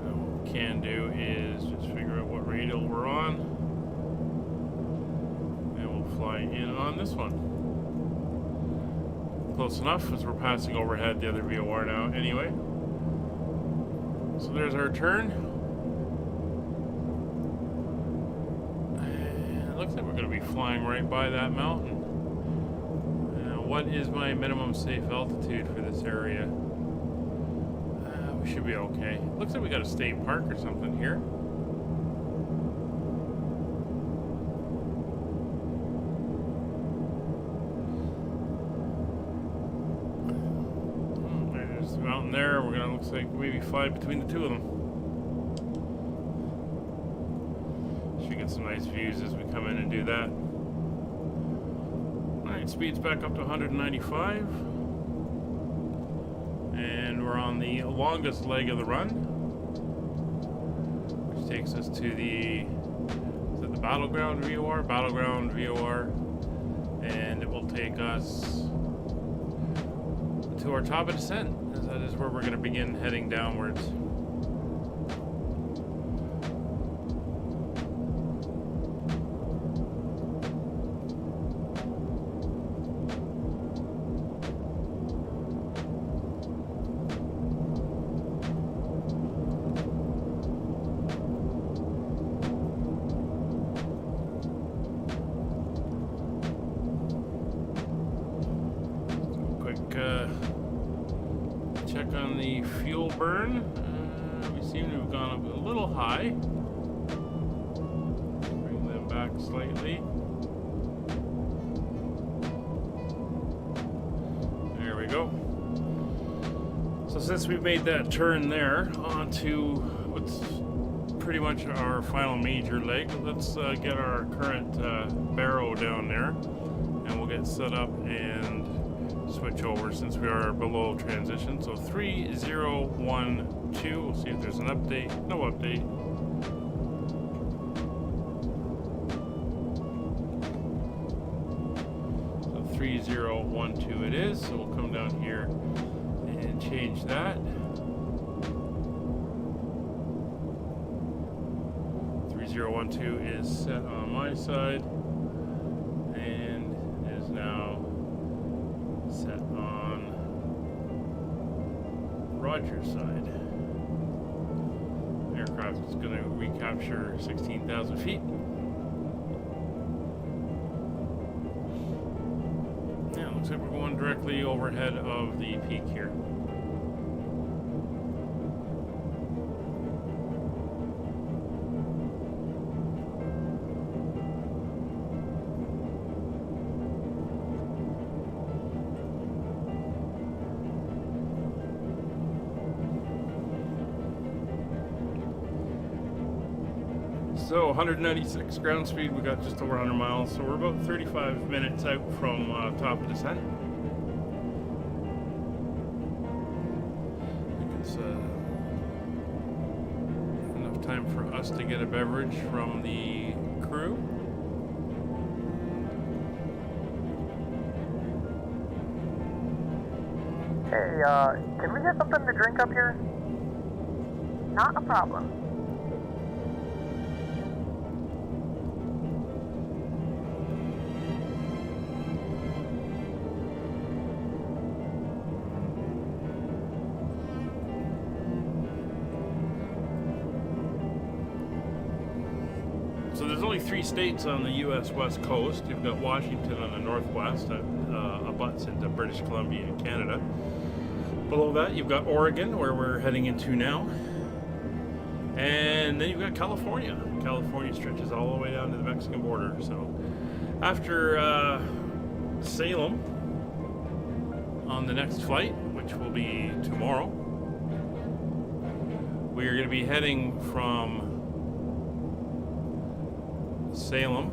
And what we can do is just figure out what radial we're on, and we'll fly in on this one. Close enough as we're passing overhead the other VOR now anyway. So there's our turn. Looks like we're going to be flying right by that mountain. What is my minimum safe altitude for this area? We should be okay. Looks like we got a state park or something here. There's the mountain there. We're going to, looks like, maybe fly between the two of them. Get some nice views as we come in and do that. Alright, speed's back up to 195. And we're on the longest leg of the run, which takes us to the Battleground VOR? Battleground VOR. And it will take us to our top of descent. That is where we're going to begin heading downwards. Check on the fuel burn. We seem to have gone up a little high. Bring them back slightly. There we go. So since we've made that turn there onto what's pretty much our final major leg, let's get our current barrow down there, and we'll get set up and switch over since we are below transition. So 3012, we'll see if there's an update. No update. So 3012 it is. So we'll come down here and change that. 3012 is set on my side and is now set on Roger's side. Aircraft is going to recapture 16,000 feet. Yeah, looks like we're going directly overhead of the peak here. So 196 ground speed, we got just over 100 miles, so we're about 35 minutes out from top of descent. I think it's enough time for us to get a beverage from the crew. Hey, can we get something to drink up here? Not a problem. So there's only 3 states on the U.S. West Coast. You've got Washington on the northwest that abuts into British Columbia and Canada. Below that, you've got Oregon, where we're heading into now. And then you've got California. California stretches all the way down to the Mexican border. So after Salem, on the next flight, which will be tomorrow, we are going to be heading from Salem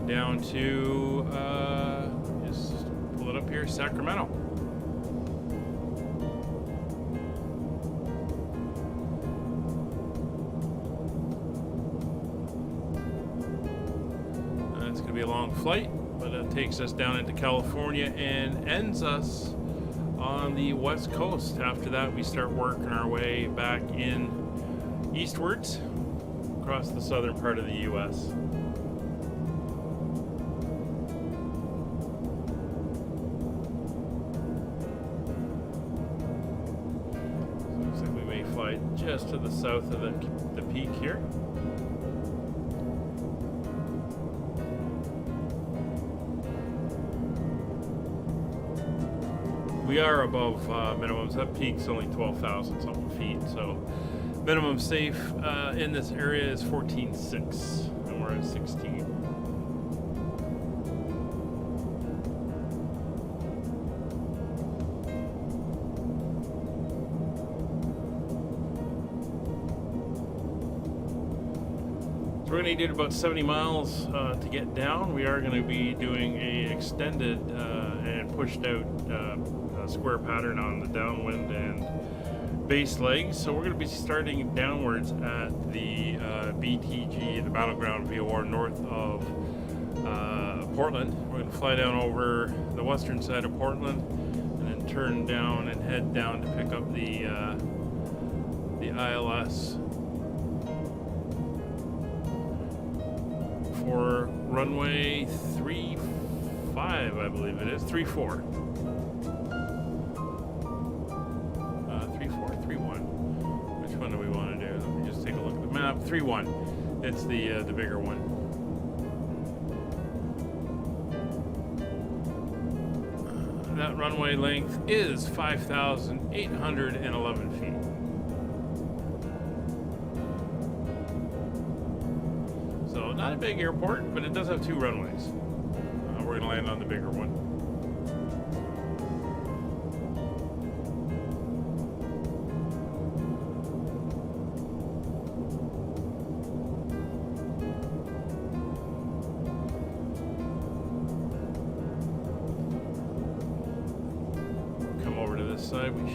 down to just pull it up here, Sacramento. It's going to be a long flight, but it takes us down into California and ends us on the West Coast. After that, we start working our way back in eastwards across the southern part of the U.S. Looks like we may fly just to the south of the peak here. We are above minimums. That peak's only 12,000 something feet, so minimum safe in this area is 14.6, and we're at 16. So we're going to need about 70 miles to get down. We are going to be doing a extended and pushed out square pattern on the downwind and base legs. So we're going to be starting downwards at the BTG, the Battleground VOR, north of Portland. We're going to fly down over the western side of Portland and then turn down and head down to pick up the ILS for runway 35, I believe it is. 34. 34, 31. Which one do we want to do? Let me just take a look at the map. 31. It's the bigger one. That runway length is 5,811 feet. So not a big airport, but it does have 2 runways. We're going to land on the bigger one. Come over to this side. We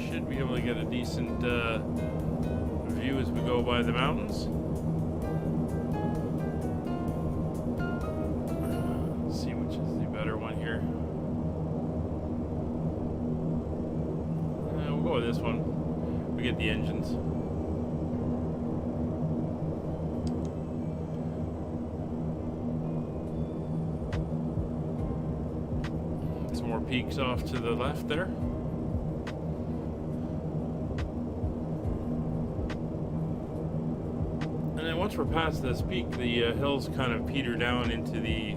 should be able to get a decent view as we go by the mountains. This one, we get the engines. Some more peaks off to the left there. And then once we're past this peak, the hills kind of peter down into the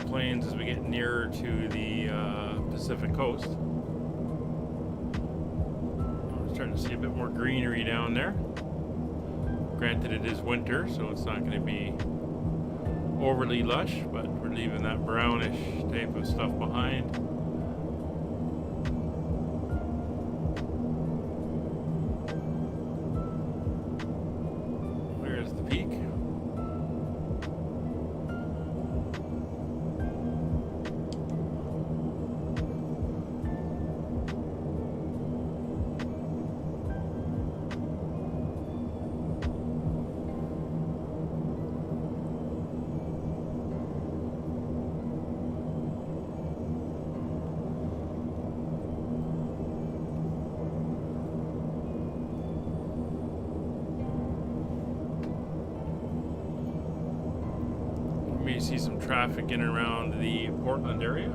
plains as we get nearer to the Pacific coast. Starting to see a bit more greenery down there. Granted, it is winter, so it's not going to be overly lush, but we're leaving that brownish type of stuff behind. Where's the peak? You see some traffic in and around the Portland area.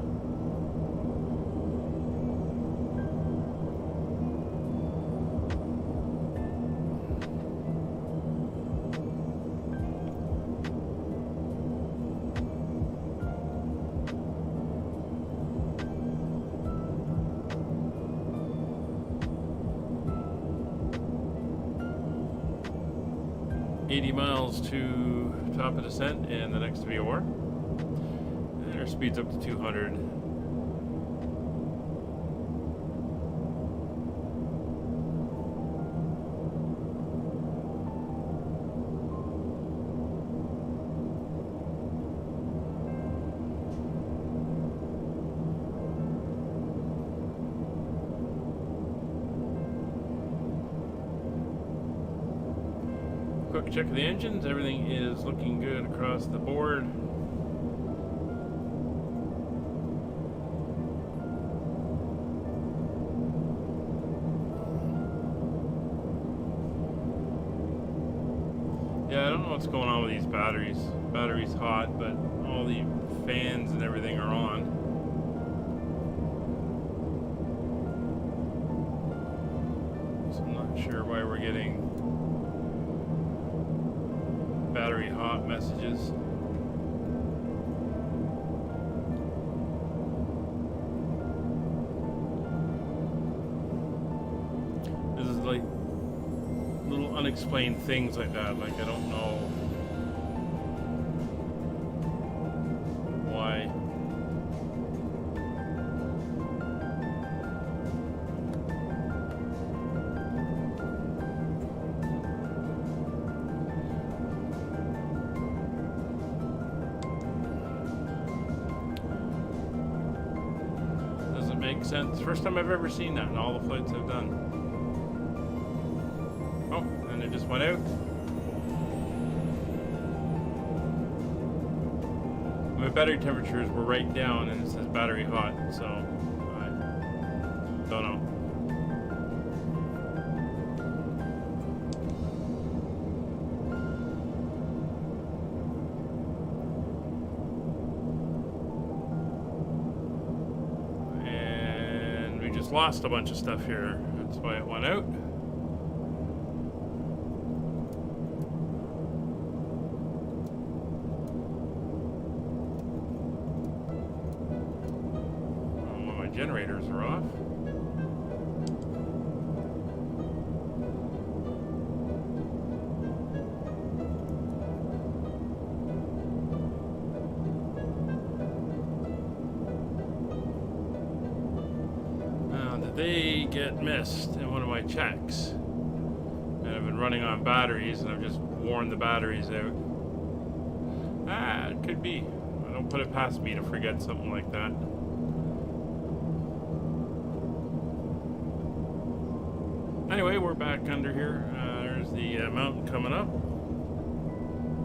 Miles to top of descent and the next VOR. And our speed's up to 200. Quick check of the engines. Everything is looking good across the board. Yeah, I don't know what's going on with these batteries. Battery's hot, but all the fans and everything are on. So I'm not sure why we're getting battery hot messages. This is like little unexplained things like that. Like I don't know why. Makes sense. First time I've ever seen that in all the flights I've done. And it just went out. My battery temperatures were right down and it says battery hot, so I don't know. And we just lost a bunch of stuff here. That's why it went out. Generators are off. Now, did they get missed in one of my checks? And I've been running on batteries and I've just worn the batteries out. Ah, it could be. I don't put it past me to forget something like that. Anyway, we're back under here. There's the mountain coming up.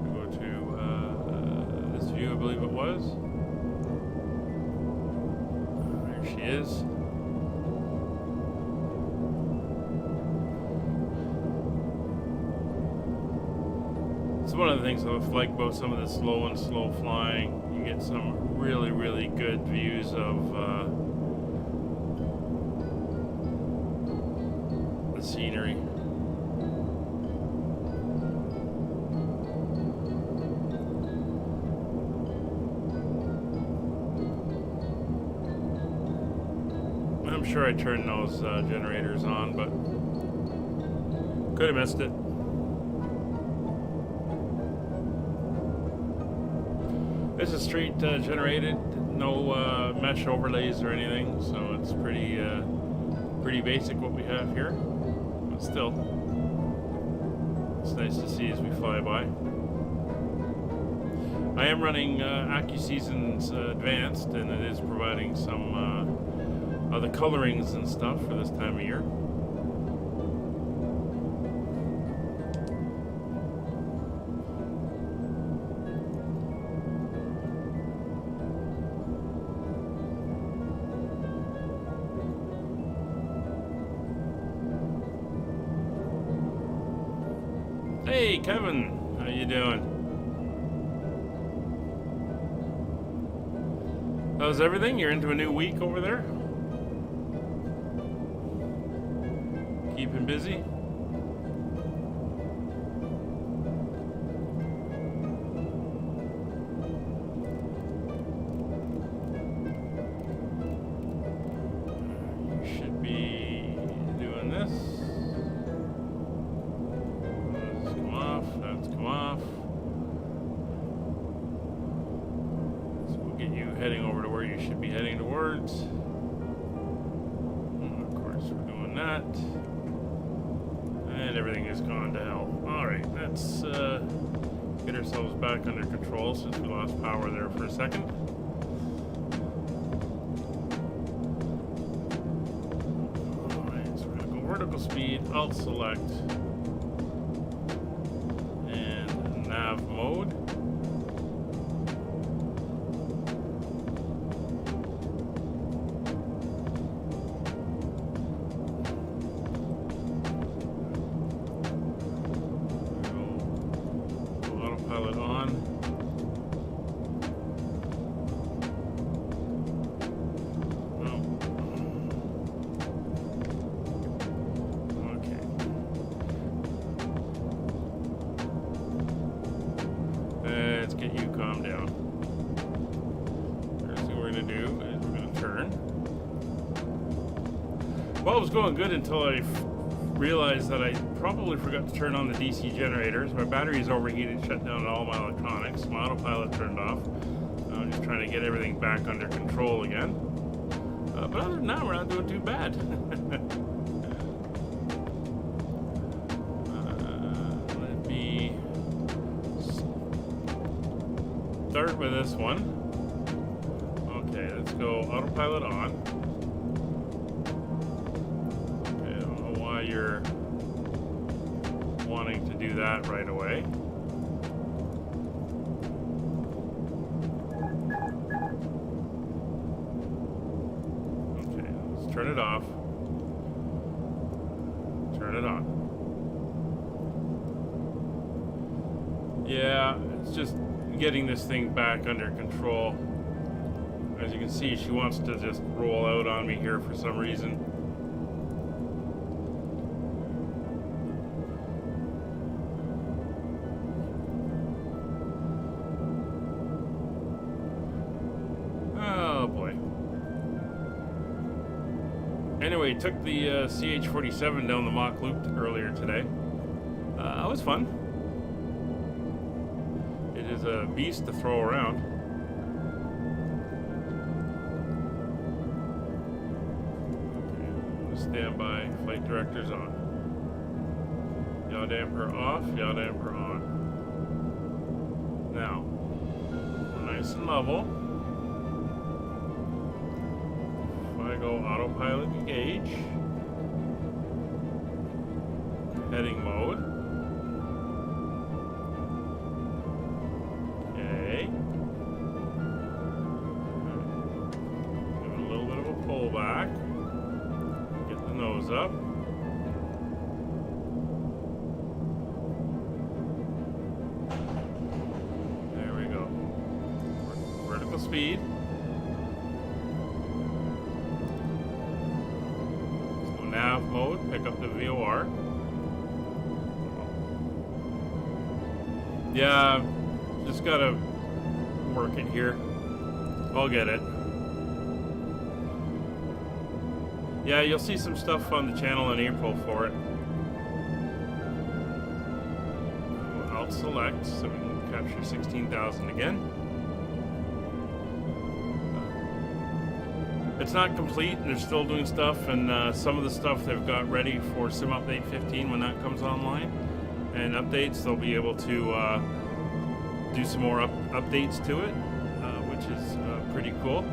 We'll go to this view, I believe it was. There she is. So one of the things I like about some of the slow flying, you get some really, really good views of scenery. I'm sure I turned those generators on, but could have missed it. This is street generated, no mesh overlays or anything, so it's pretty basic what we have here. Still, it's nice to see as we fly by. I am running AccuSeasons Advanced, and it is providing some of the colorings and stuff for this time of year. Hey, Kevin, how you doing? How's everything? You're into a new week over there? Keeping busy? You should be doing this. That's come off. So we'll get you heading over to where you should be heading towards. And of course, we're doing that. And everything has gone to hell. Alright, let's get ourselves back under control since we lost power there for a second. Alright, so we're going to go vertical speed, Alt select. Nav mode. Autopilot on. Let's get you calmed down. First thing we're going to do is we're going to turn. Well, it was going good until I realized that I probably forgot to turn on the DC generators. My batteries overheated, shut down all my electronics. My autopilot turned off. I'm just trying to get everything back under control again. But other than that, we're not doing too bad. Let me start with this one. Okay, let's go autopilot on. Okay, I don't know why you're wanting that right away. Okay, let's turn it off. Turn it on. Yeah, it's just getting this thing back under control. As you can see, she wants to just roll out on me here for some reason. Oh boy. Anyway, took the CH-47 down the Omak loop earlier today. That was fun. It is a beast to throw around. Standby, flight director's on. Yaw damper off, yaw damper on. Now, we're nice and level. If I go autopilot engage, heading mode. Okay. Give it a little bit of a pullback. Nose up. There we go. Vertical speed. Let's go nav mode, pick up the VOR. Yeah, just gotta work it here. I'll get it. Yeah, you'll see some stuff on the channel in April for it. Alt select so we can capture 16,000 again. It's not complete, they're still doing stuff, and some of the stuff they've got ready for Sim Update 15 when that comes online. And updates, they'll be able to do some more updates to it, which is pretty cool.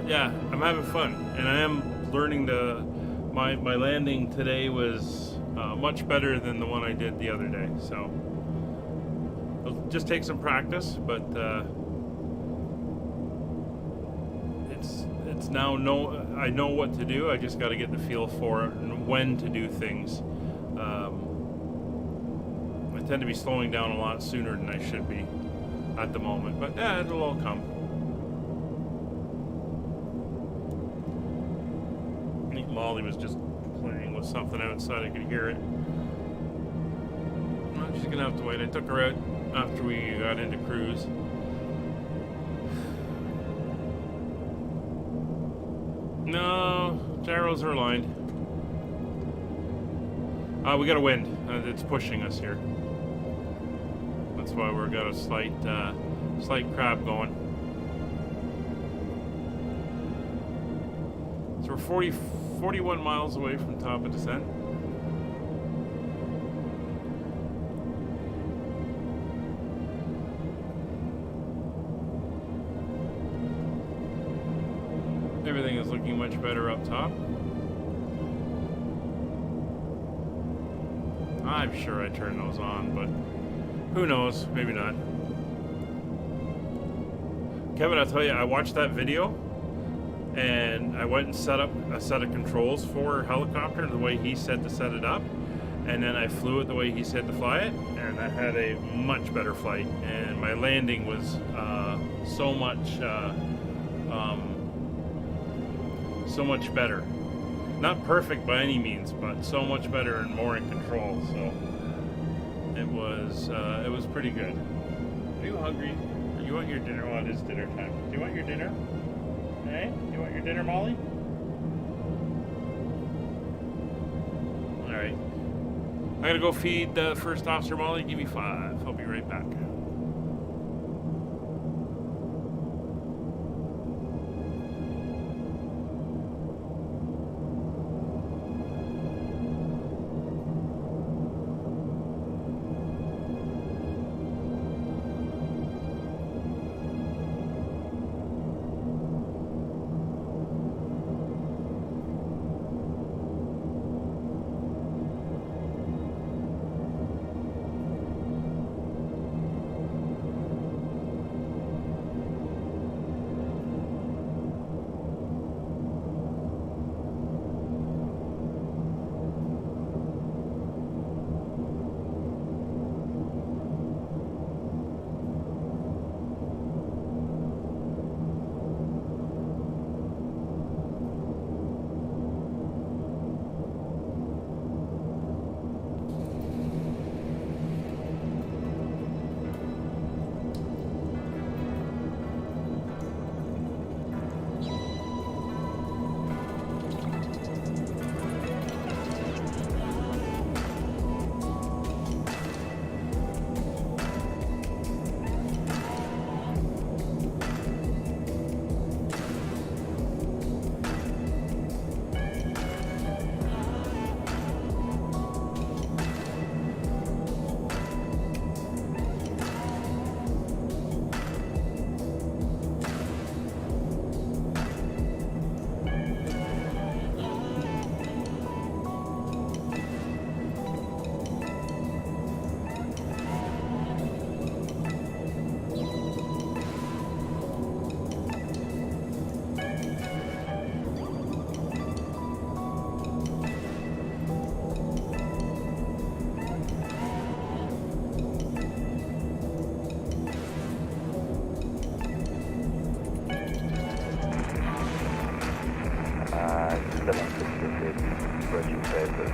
Yeah, I'm having fun, and I am learning to. My landing today was much better than the one I did the other day. So it'll just take some practice, but it's now I know what to do. I just got to get the feel for it and when to do things. I tend to be slowing down a lot sooner than I should be at the moment, but yeah, it'll all come. Molly was just playing with something outside. I could hear it. Well, she's gonna have to wait. I took her out after we got into cruise. No, gyros are aligned. We got a wind. It's pushing us here. That's why we've got a slight crab going. So we're 41 miles away from top of descent. Everything is looking much better up top. I'm sure I turned those on, but who knows? Maybe not. Kevin, I'll tell you, I watched that video and I went and set up a set of controls for helicopter the way he said to set it up, and then I flew it the way he said to fly it, and I had a much better flight, and my landing was so much better. Not perfect by any means, but so much better and more in control. So it was pretty good. Are you hungry? Or you want your dinner? Oh, it is dinner time. Do you want your dinner? Hey, you want your dinner, Molly? All right. I'm gonna go feed the first officer, Molly. Give me 5. I'll be right back.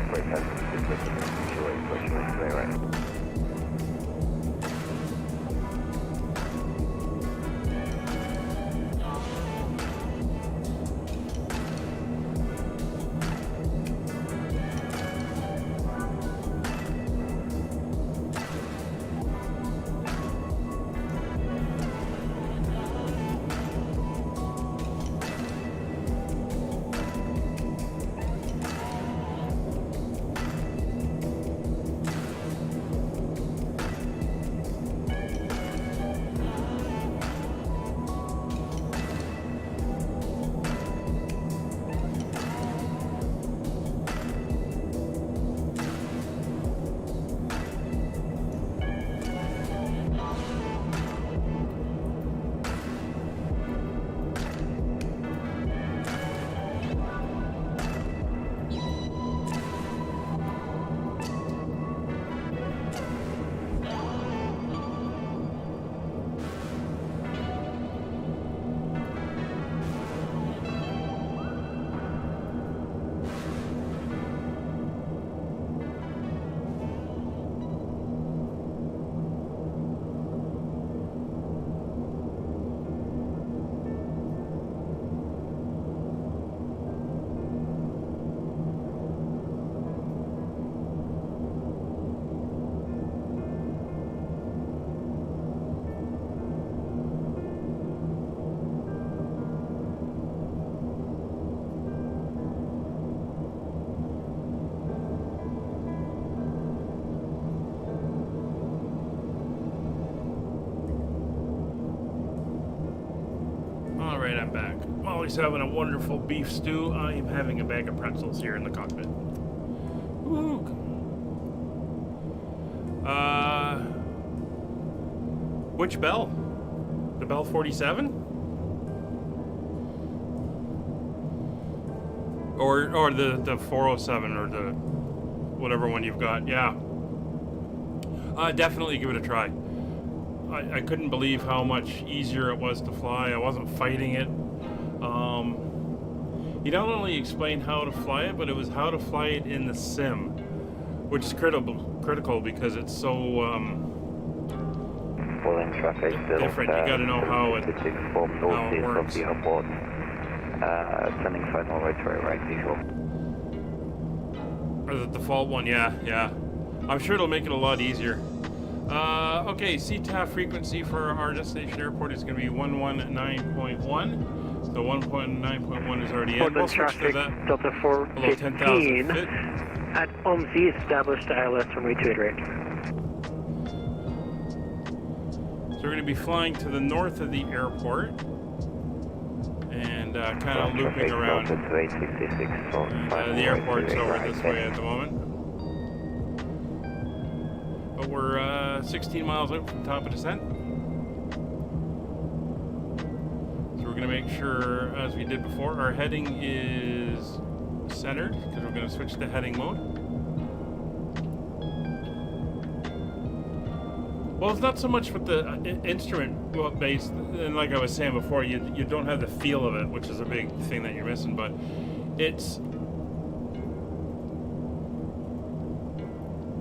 brake test, right. Alright, I'm back. Molly's having a wonderful beef stew. I am having a bag of pretzels here in the cockpit. Woo! Which Bell? The Bell 47? Or the 407 or the whatever one you've got. Yeah. Definitely give it a try. I couldn't believe how much easier it was to fly. I wasn't fighting it. He not only explained how to fly it, but it was how to fly it in the sim, which is critical because it's so different. You got to know how it works. Sending 5 more right, visual. Or the default one, yeah. I'm sure it'll make it a lot easier. Okay, CTAF frequency for our destination airport is going to be 119.1. So 1.9.1 is already in. We'll switch to that. Delta 415 at OMZ established ILS from retweet range. So we're going to be flying to the north of the airport and kind of looping around. The airport's over this way at the moment. But we're 16 miles out from top of descent. So we're going to make sure, as we did before, our heading is centered, because we're going to switch to heading mode. Well, it's not so much with the instrument base, and like I was saying before, you don't have the feel of it, which is a big thing that you're missing, but it's...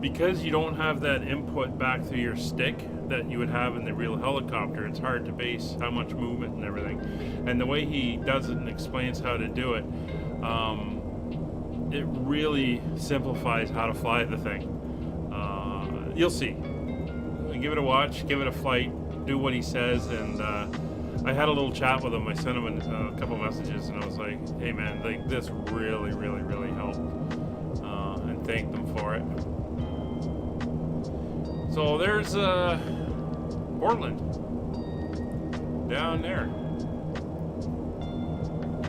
because you don't have that input back through your stick that you would have in the real helicopter, it's hard to base how much movement and everything. And the way he does it and explains how to do it, it really simplifies how to fly the thing. You'll see. Give it a watch, give it a flight, do what he says, and I had a little chat with him. I sent him a couple messages, and I was like, hey man, like, this really helped, and thanked them for it. So there's Portland down there,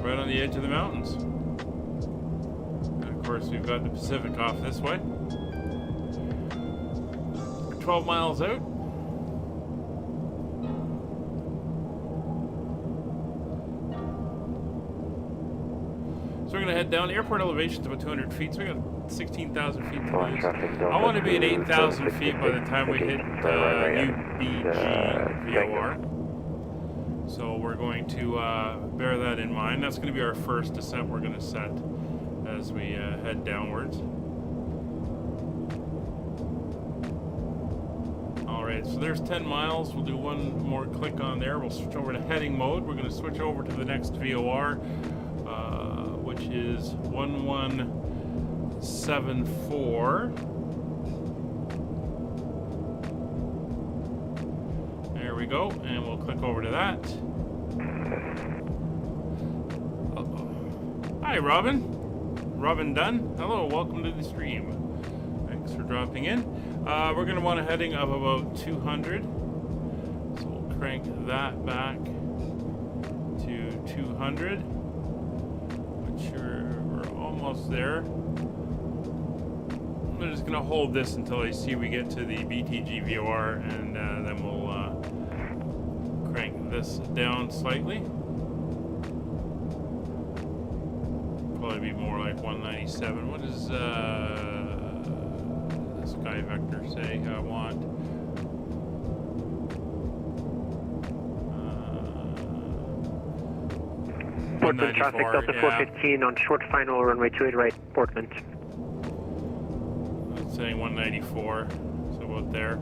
right on the edge of the mountains. And of course, we've got the Pacific off this way. We're 12 miles out. So we're going to head down. Airport elevation is about 200 feet, so we got 16,000 feet to lose. I want to be at 8,000 feet by the time we hit UBG VOR. So we're going to bear that in mind. That's going to be our first descent we're going to set as we head downwards. Alright, so there's 10 miles. We'll do one more click on there. We'll switch over to heading mode. We're going to switch over to the next VOR, which is 1174. There we go, and we'll click over to that. Hi, Robin. Robin Dunn. Hello, welcome to the stream. Thanks for dropping in. We're going to want a heading of about 200. So we'll crank that back to 200. Which we're almost there. I'm just going to hold this until I see we get to the BTG VOR, and then we'll crank this down slightly. Probably be more like 197. What does the Sky Vector say I want? Portland traffic, Delta 415 on short final, runway 28 right, Portland. It's saying 194, so about there.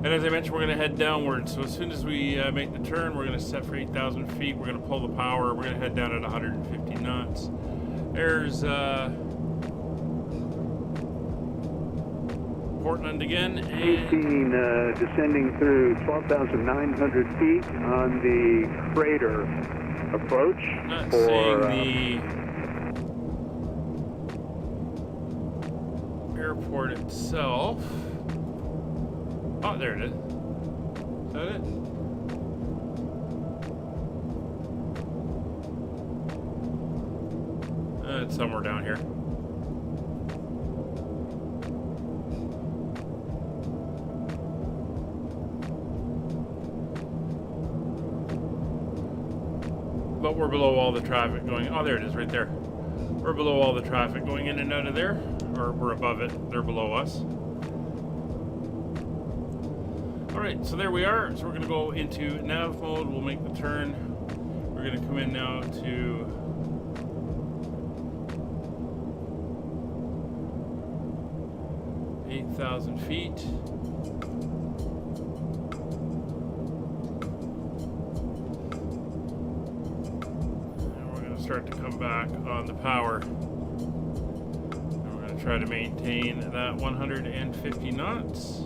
And as I mentioned, we're going to head downward. So as soon as we make the turn, we're going to set for 8,000 feet. We're going to pull the power. We're going to head down at 150 knots. There's Portland again. And 18 descending through 12,900 feet on the crater approach. Not for, seeing the airport itself. Oh, there it is. Is that it? It's somewhere down here. But we're below all the traffic going. Oh, there it is, right there. We're below all the traffic going in and out of there, or we're above it. They're below us. Alright, so there we are. So we're going to go into nav mode. We'll make the turn. We're going to come in now to $8,000 feet. And we're going to start to come back on the power. And we're going to try to maintain that 150 knots.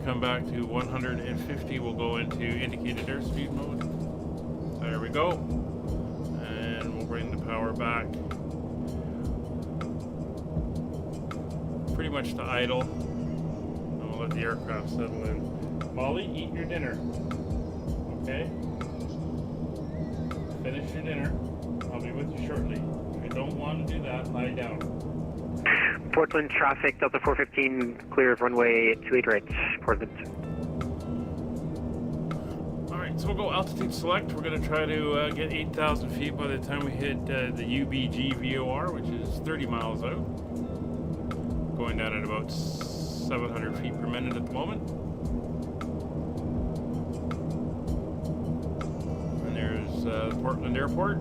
Come back to 150, we'll go into indicated airspeed mode. There we go. And we'll bring the power back pretty much to idle. And we'll let the aircraft settle in. Molly, eat your dinner. Okay? Finish your dinner. I'll be with you shortly. If you don't want to do that, lie down. Portland traffic, Delta 415, clear of runway 28 right, Portland. Alright, so we'll go altitude select. We're going to try to get 8,000 feet by the time we hit the UBG VOR, which is 30 miles out. Going down at about 700 feet per minute at the moment. And there's Portland Airport.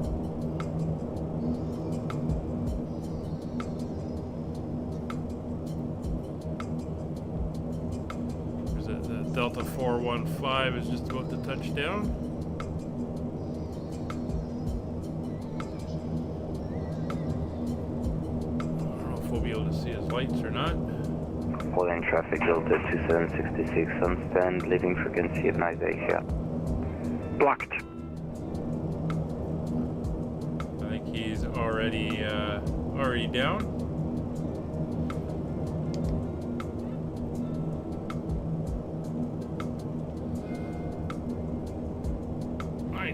Delta 415 is just about to touch down. I don't know if we'll be able to see his lights or not. Holding traffic, Delta 2766 on stand, leaving frequency of nice day here. Blocked. I think he's already down.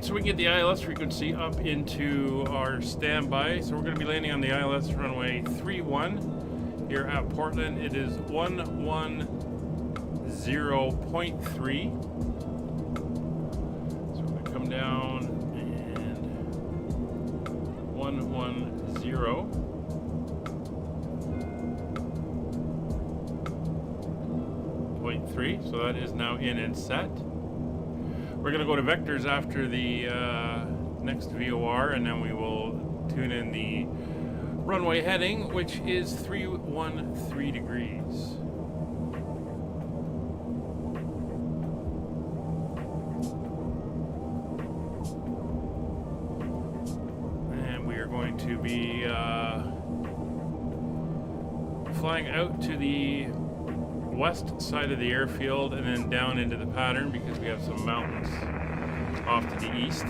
So we can get the ILS frequency up into our standby. So we're going to be landing on the ILS runway 31 here at Portland. It is 110.3. So we're going to come down and 110.3. So that is now in and set. We're going to go to vectors after the next VOR, and then we will tune in the runway heading, which is 313 degrees. And we are going to be flying out to the west side of the airfield and then down into the pattern because we have some mountains off to the east.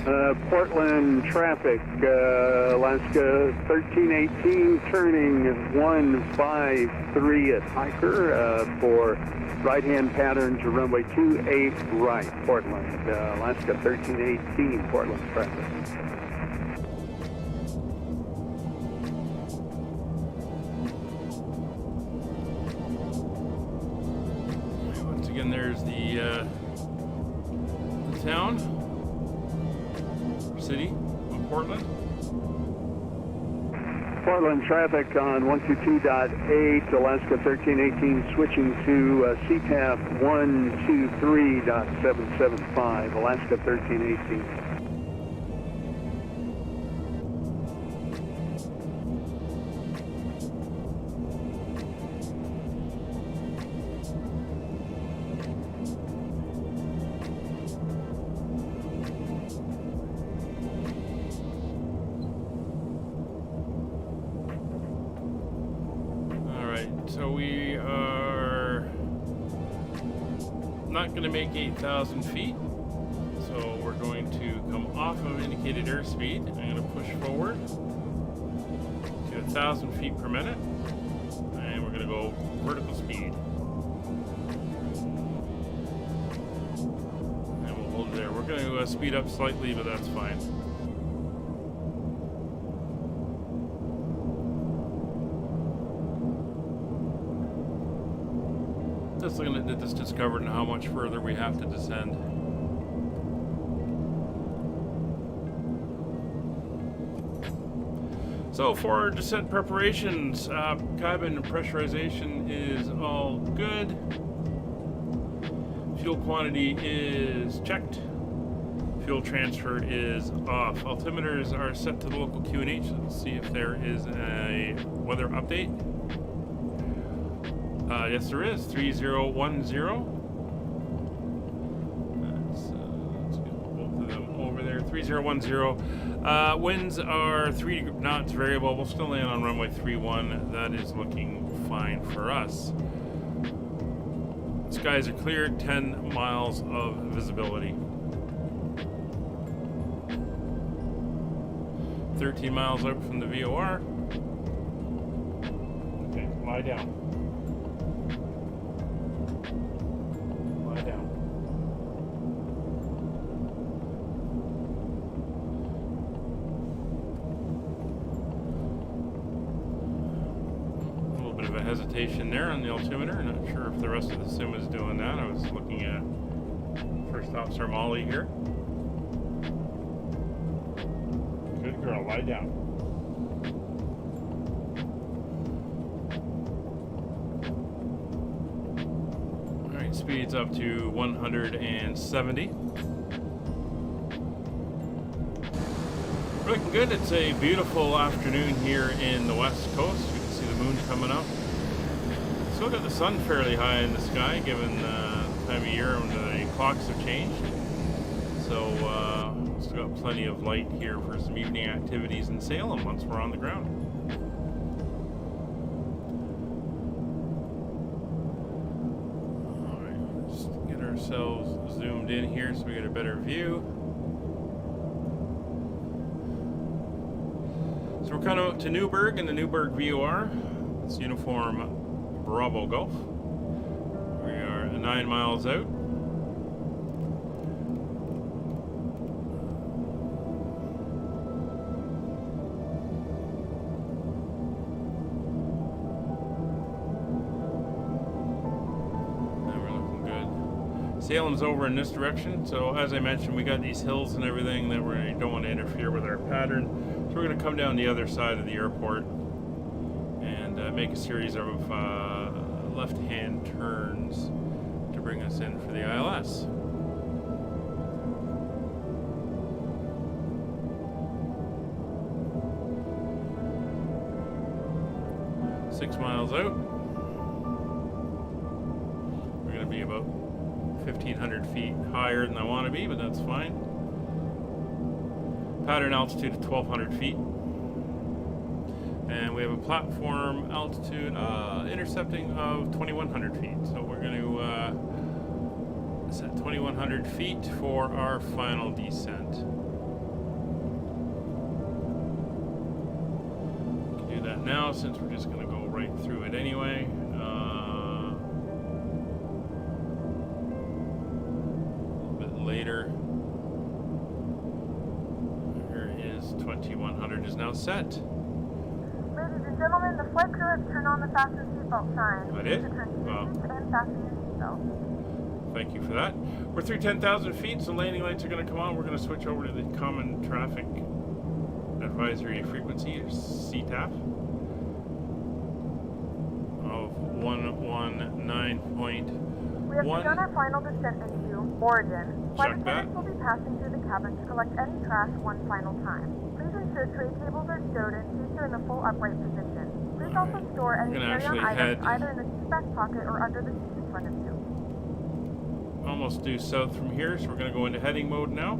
Portland traffic, Alaska 1318 turning 153 at Hiker for right-hand pattern to runway 28 right, Portland, Alaska 1318 Portland traffic. Again, there's the town, city of Portland. Portland traffic on 122.8, Alaska 1318 switching to CTAF 123.775, Alaska 1318. So we are not going to make 8,000 feet. So we're going to come off of indicated airspeed. I'm going to push forward to 1,000 feet per minute. And we're going to go vertical speed. And we'll hold it there. We're going to speed up slightly, but that's fine. Just looking at the distance covered and how much further we have to descend. So for descent preparations, cabin pressurization is all good. Fuel quantity is checked. Fuel transfer is off. Altimeters are set to the local QNH. Let's see if there is a weather update. Yes, there is. 3010. Let's get both of them over there. 3010. Winds are 3 knots variable. We'll still land on runway 31. That is looking fine for us. Skies are clear. 10 miles of visibility. 13 miles out from the VOR. Okay, lie down. Hesitation there on the altimeter. Not sure if the rest of the sim is doing that. I was looking at First Officer Molly here. Good girl, lie down. Alright, speed's up to 170. Looking good. It's a beautiful afternoon here in the West Coast. You can see the moon coming up. Still got the sun fairly high in the sky, given the time of year when the clocks have changed. So, still got plenty of light here for some evening activities in Salem once we're on the ground. Alright, let's get ourselves zoomed in here so we get a better view. So we're kind of up to Newburgh in the Newburgh VOR. It's uniform Bravo Golf. We are 9 miles out. And we're looking good. Salem's over in this direction, so as I mentioned, we got these hills and everything that we don't want to interfere with our pattern. So we're going to come down the other side of the airport and make a series of left-hand turns to bring us in for the ILS. 6 miles out. We're going to be about 1,500 feet higher than I want to be, but that's fine. Pattern altitude of 1,200 feet. And we have a platform altitude intercepting of 2,100 feet. So we're going to set 2,100 feet for our final descent. We can do that now since we're just going to go right through it anyway. A little bit later. Here is 2,100 is now set. Ladies and gentlemen, the flight crew has turned on the fasten seatbelt sign. That it? To turn to Wow. seats and fasten your seatbelt. Thank you for that. We're through 10,000 feet, so landing lights are going to come on. We're going to switch over to the Common Traffic Advisory Frequency, or CTAF, of 119.1. We have begun our final descent into Oregon. Flight Check that. attendants will be passing through the cabin to collect any trash one final time. Please ensure tray tables are stowed and seats are in the full upright position. Please also store any We're gonna carry-on actually items either in the seat back pocket or under the seat in front of you. Almost due south from here, so we're going to go into heading mode now.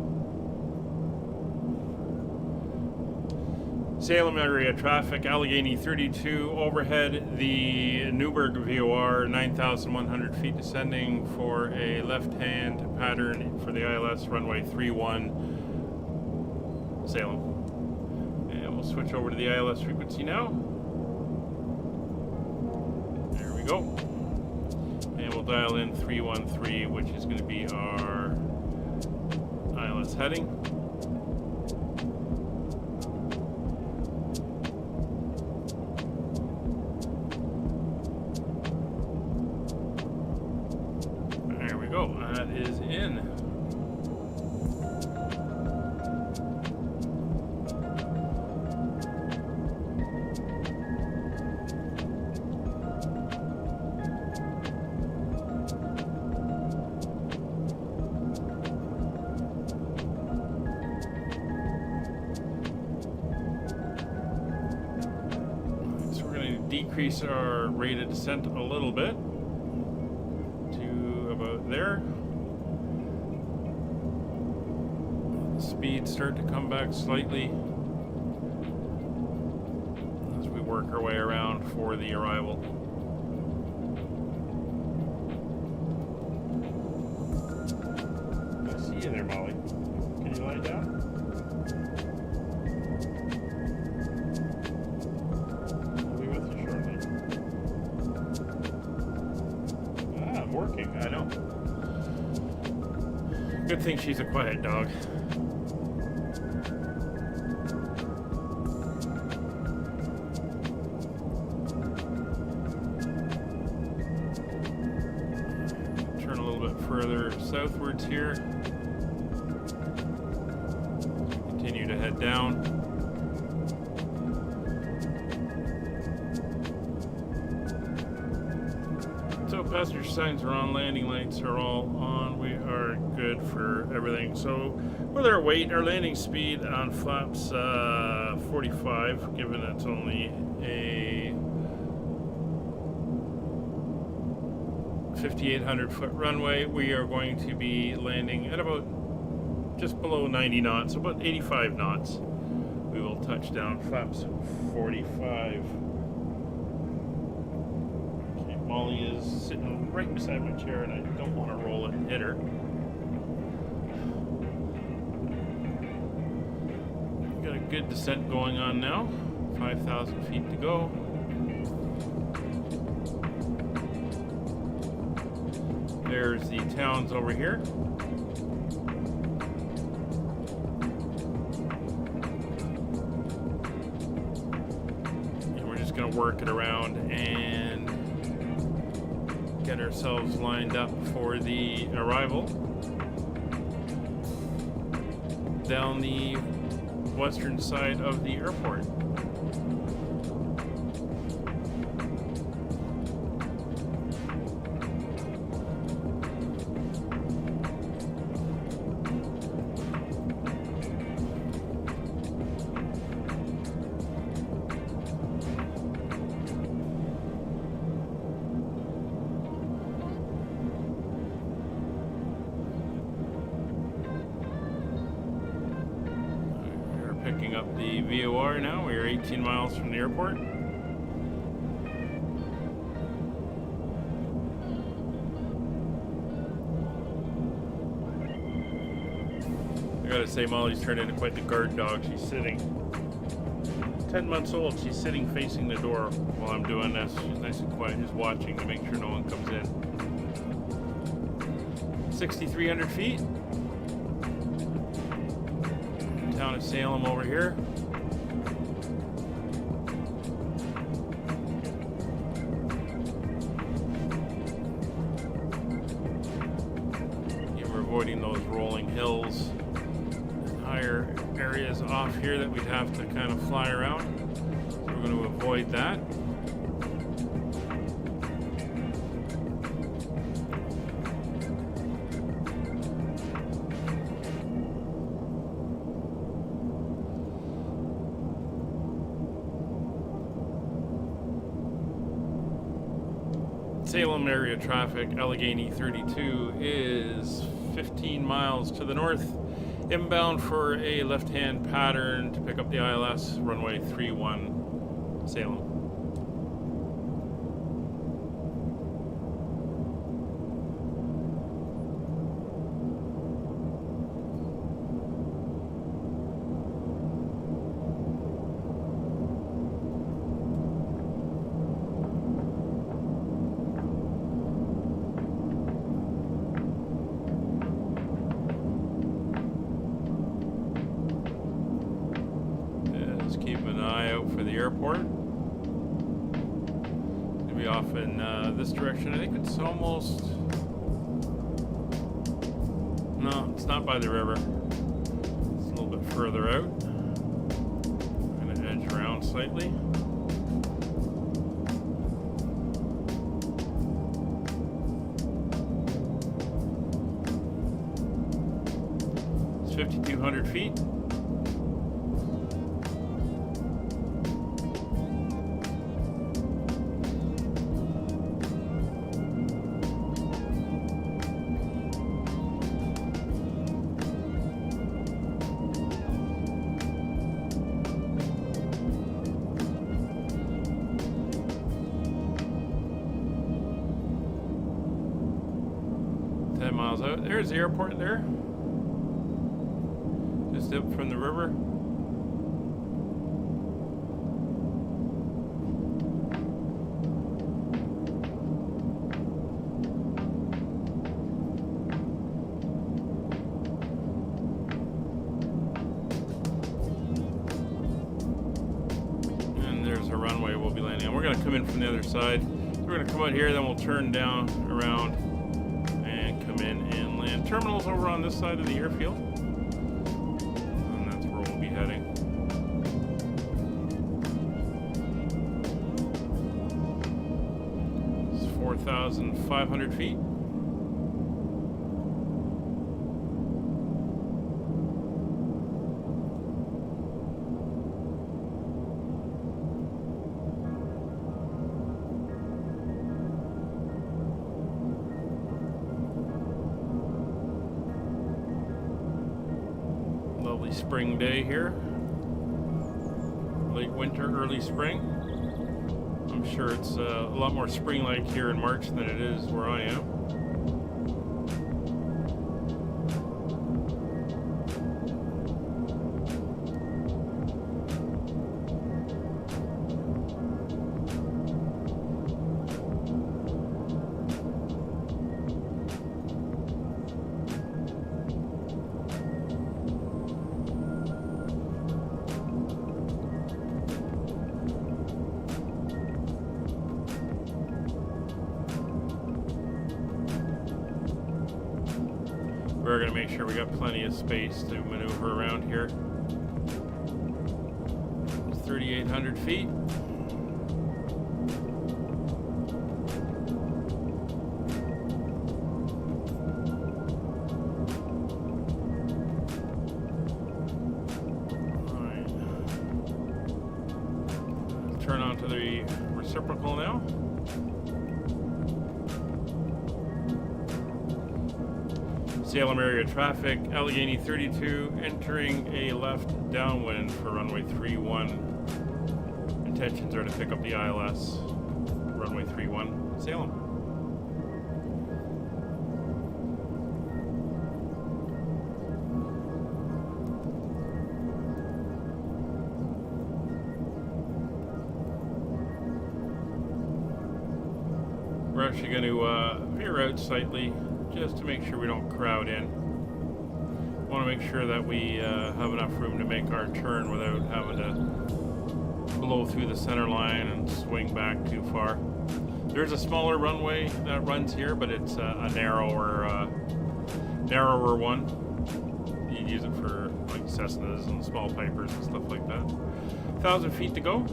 Salem area traffic, Allegheny 32 overhead, the Newburgh VOR 9,100 feet descending for a left-hand pattern for the ILS runway 31 Salem. And we'll switch over to the ILS frequency now. There we go. And we'll dial in 313, which is going to be our ILS heading. There we go. That is in. Decrease our rate of descent a little bit to about there. The speeds start to come back slightly as we work our way around for the arrival. I see you there, Molly. Can you lie down? Working, I know. Good thing she's a quiet dog. Turn a little bit further southwards here. Continue to head down. Passenger signs are on, landing lights are all on. We are good for everything. So with our weight, our landing speed on flaps 45, given it's only a 5,800 foot runway, we are going to be landing at about just below 90 knots, about 85 knots. We will touch down flaps 45. Molly is sitting right beside my chair, and I don't want to roll it and hit her. We've got a good descent going on now. 5,000 feet to go. There's the towns over here. And we're just going to work it around and get ourselves lined up for the arrival down the western side of the airport. the VOR now. We are 18 miles from the airport. I gotta say, Molly's turned into quite the guard dog. She's sitting 10 months old. She's sitting facing the door while I'm doing this. She's nice and quiet, just watching to make sure no one comes in. 6,300 feet. Town of Salem over here. We're avoiding those rolling hills. Higher areas off here that we'd have to kind of fly around. So we're going to avoid that. Salem area traffic, Allegheny 32 is 15 miles to the north. Inbound for a left-hand pattern to pick up the ILS, runway 31, Salem. Airport. Gonna be off in this direction. I think it's almost. No, it's not by the river. It's a little bit further out. I'm gonna edge around slightly. It's 5,200 feet. Miles out. There's the airport there. Just up from the river. And there's a runway we'll be landing on. We're going to come in from the other side. So we're going to come out here, then we'll turn down around come in and land. Terminals over on this side of the airfield, and that's where we'll be heading. It's 4,500 feet. Spring day here. Late winter, early spring. I'm sure it's a lot more spring-like here in March than it is where I am. We're going to make sure we got plenty of space to maneuver around here. It's 3,800 feet. All right. Turn onto the reciprocal now. Salem area traffic, Allegheny 32, entering a left downwind for runway 31. Intentions are to pick up the ILS, runway 31, Salem. We're actually going to veer out slightly just to make sure we don't crowd in. Want to make sure that we have enough room to make our turn without having to blow through the center line and swing back too far. There's a smaller runway that runs here, but it's a narrower one. You'd use it for like Cessnas and small Pipers and stuff like that. 1,000 feet to go.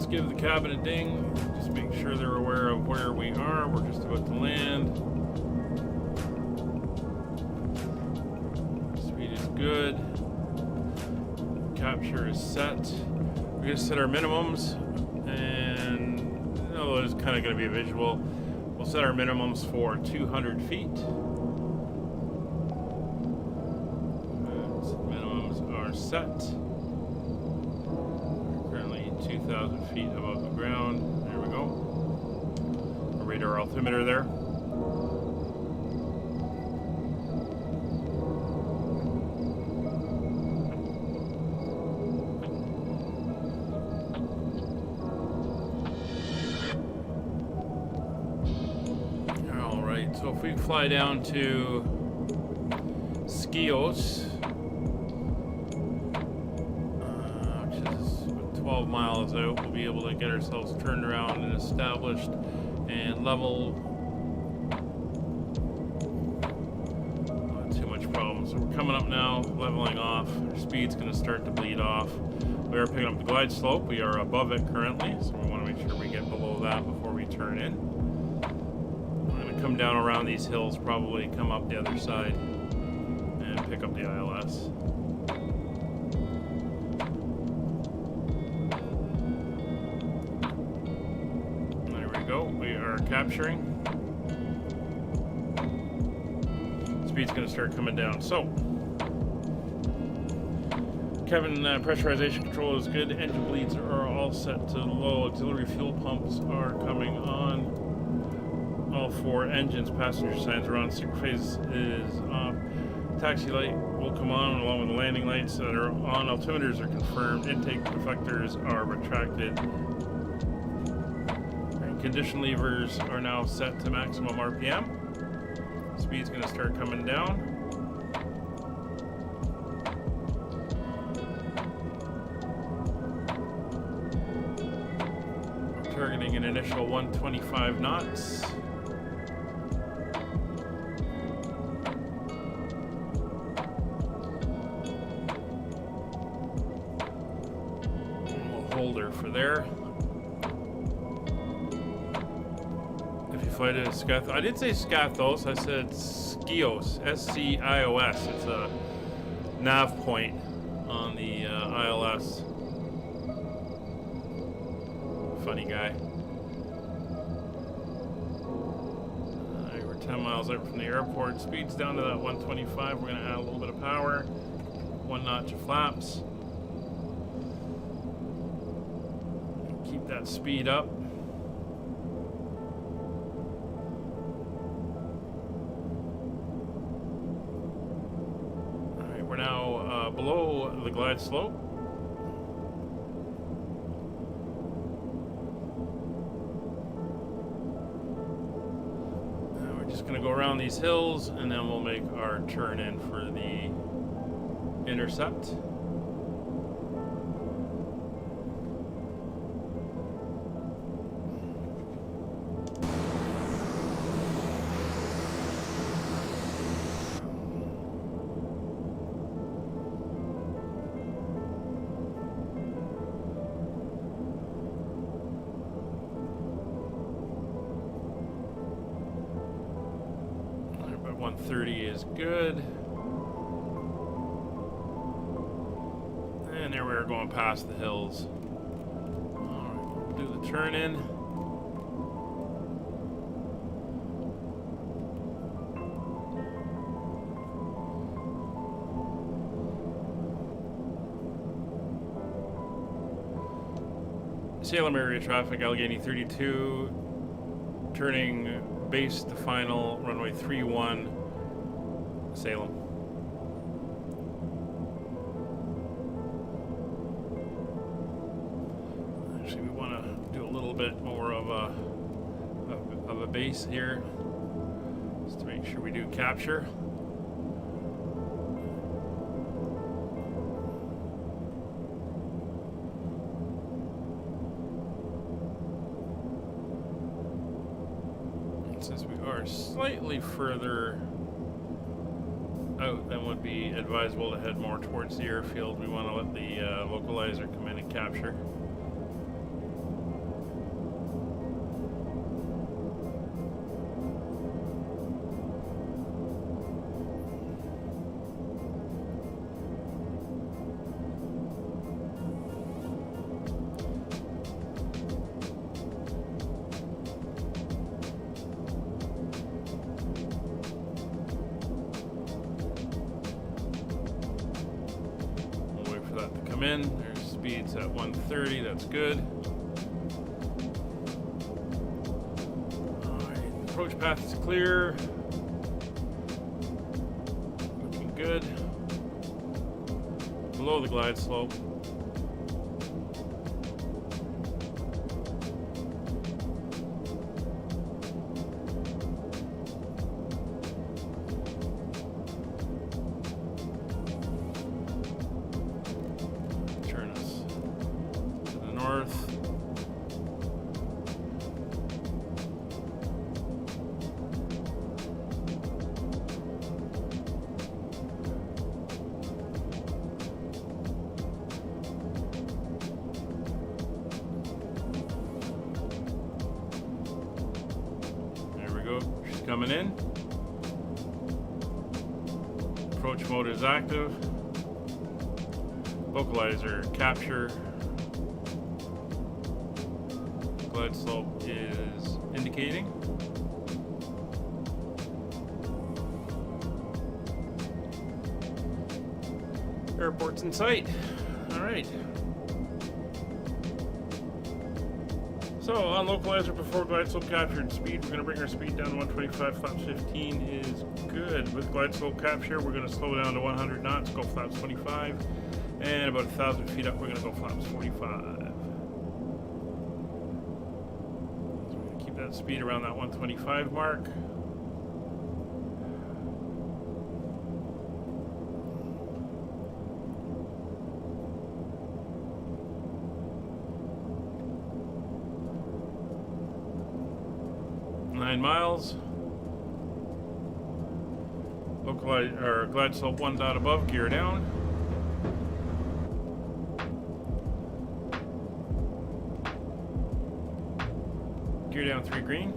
Give the cabin a ding, just make sure they're aware of where we are. We're just about to land. Speed is good. Capture is set. We're going to set our minimums, and it's kind of going to be a visual. We'll set our minimums for 200 feet. Minimums are set. 2,000 feet above the ground. There we go. A radar altimeter there. All right, so if we fly down to Skios, 12 miles out, we'll be able to get ourselves turned around and established and level. Not too much problem. So we're coming up now, leveling off. Our speed's going to start to bleed off. We are picking up the glide slope. We are above it currently, so we want to make sure we get below that before we turn in. We're going to come down around these hills, probably come up the other side and pick up the ILS. We are capturing. Speed's going to start coming down. So, Kevin, pressurization control is good. Engine bleeds are all set to low. Auxiliary fuel pumps are coming on. All 4 engines. Passenger signs are on. Secret phase is off. Taxi light will come on along with the landing lights that are on. Altimeters are confirmed. Intake reflectors are retracted. Condition levers are now set to maximum RPM. Speed's going to start coming down. We're targeting an initial 125 knots. And we'll hold her for there. Fly to Scathos. I did say Scathos. I said Skios. S-C-I-O-S. It's a nav point on the ILS. Funny guy. We're 10 miles out from the airport. Speed's down to that 125. We're going to add a little bit of power. 1 notch of flaps. Keep that speed up. We're now below the glide slope. We're just going to go around these hills and then we'll make our turn in for the intercept. 130 is good. And there we are going past the hills. Alright, we'll do the turn in. Salem area traffic, Allegheny 32, turning base to final, runway 31, Salem. Actually, we want to do a little bit more of a base here, just to make sure we do capture. Slightly further out than would be advisable to head more towards the airfield. We want to let the localizer come in and capture. In. There's speeds at 130, that's good. Alright, approach path is clear. Looking good. Below the glide slope. Coming in. Approach mode is active. Localizer capture. Glide slope is indicating. Airport's in sight. All right. So on localizer before glide slope capture and speed, we're going to bring our speed down to 125, flaps 15 is good. With glide slope capture, we're going to slow down to 100 knots, go flaps 25, and about 1,000 feet up, we're going to go flaps 45. So we're going to keep that speed around that 125 mark. Miles. Localize or glide slope 1 dot above, gear down. Gear down 3 green.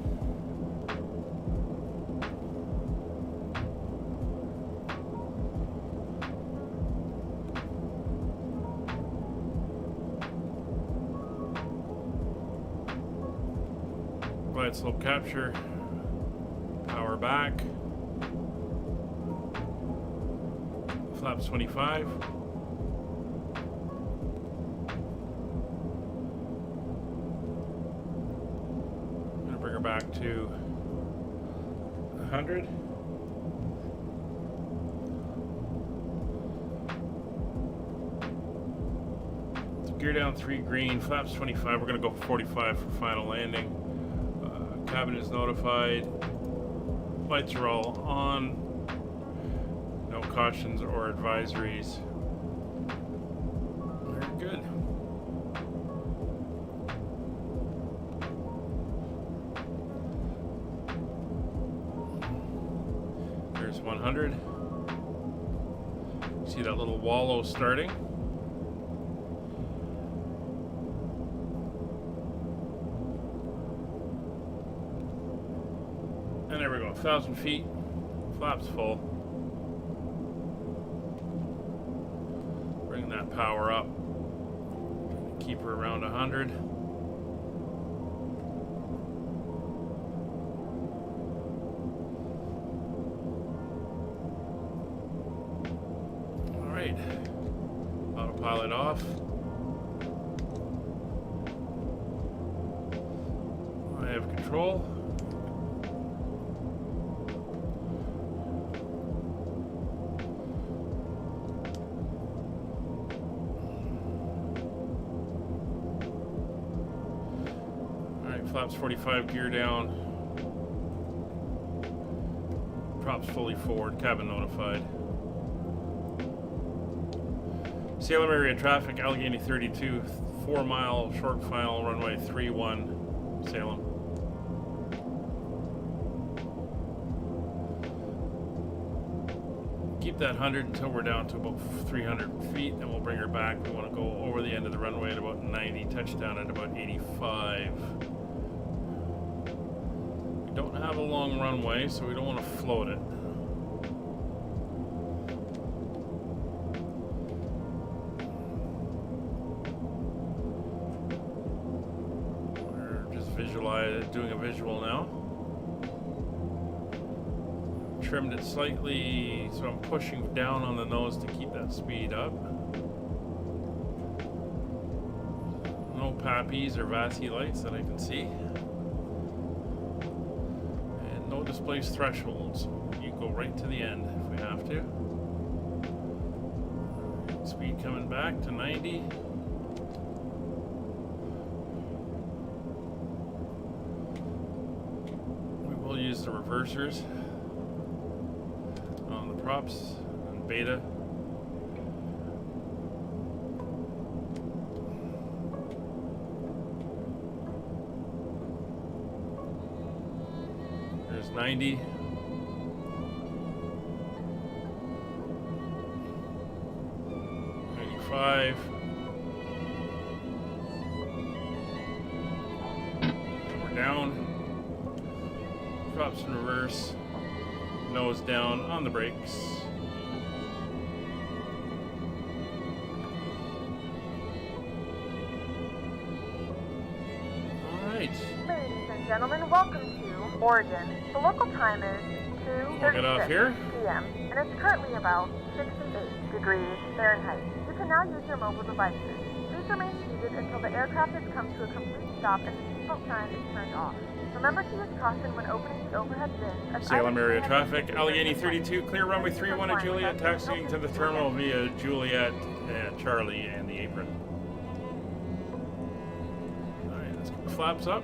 Glide slope capture. Power back. Flaps 25. I'm going to bring her back to 100. Gear down 3 green, flaps 25. We're going to go 45 for final landing. Cabin is notified. Lights are all on. No cautions or advisories. Very good. There's 100. See that little wallow starting. And there we go, 1,000 feet, Flaps full. Bring that power up. Keep her around 100. All right. Autopilot off. I have control. Flaps 45, gear down. Props fully forward, cabin notified. Salem area traffic, Allegheny 32, 4 mile short final, runway 31, Salem. Keep that 100 until we're down to about 300 feet, then we'll bring her back. We want to go over the end of the runway at about 90, touchdown at about 85. Don't have a long runway, so we don't want to float it. We're just doing a visual now. Trimmed it slightly, so I'm pushing down on the nose to keep that speed up. No PAPIs or VASI lights that I can see. No displaced thresholds. You go right to the end if we have to. Speed coming back to 90. We will use the reversers on the props and beta. There's 90. Five. We're down. Props in reverse. Nose down on the brakes. All right. Ladies and gentlemen, welcome to Oregon. The local time is 2:36 p.m. and it's currently about 68 degrees Fahrenheit. You can now use your mobile devices. Please remain seated until the aircraft has come to a complete stop and the seatbelt sign is turned off. Remember to use caution when opening the overhead bins. Salem area traffic, Allegheny 32, clear runway 31 at Juliet, taxiing to the terminal via Juliet, Charlie, and the apron. Alright, let's get the flaps up.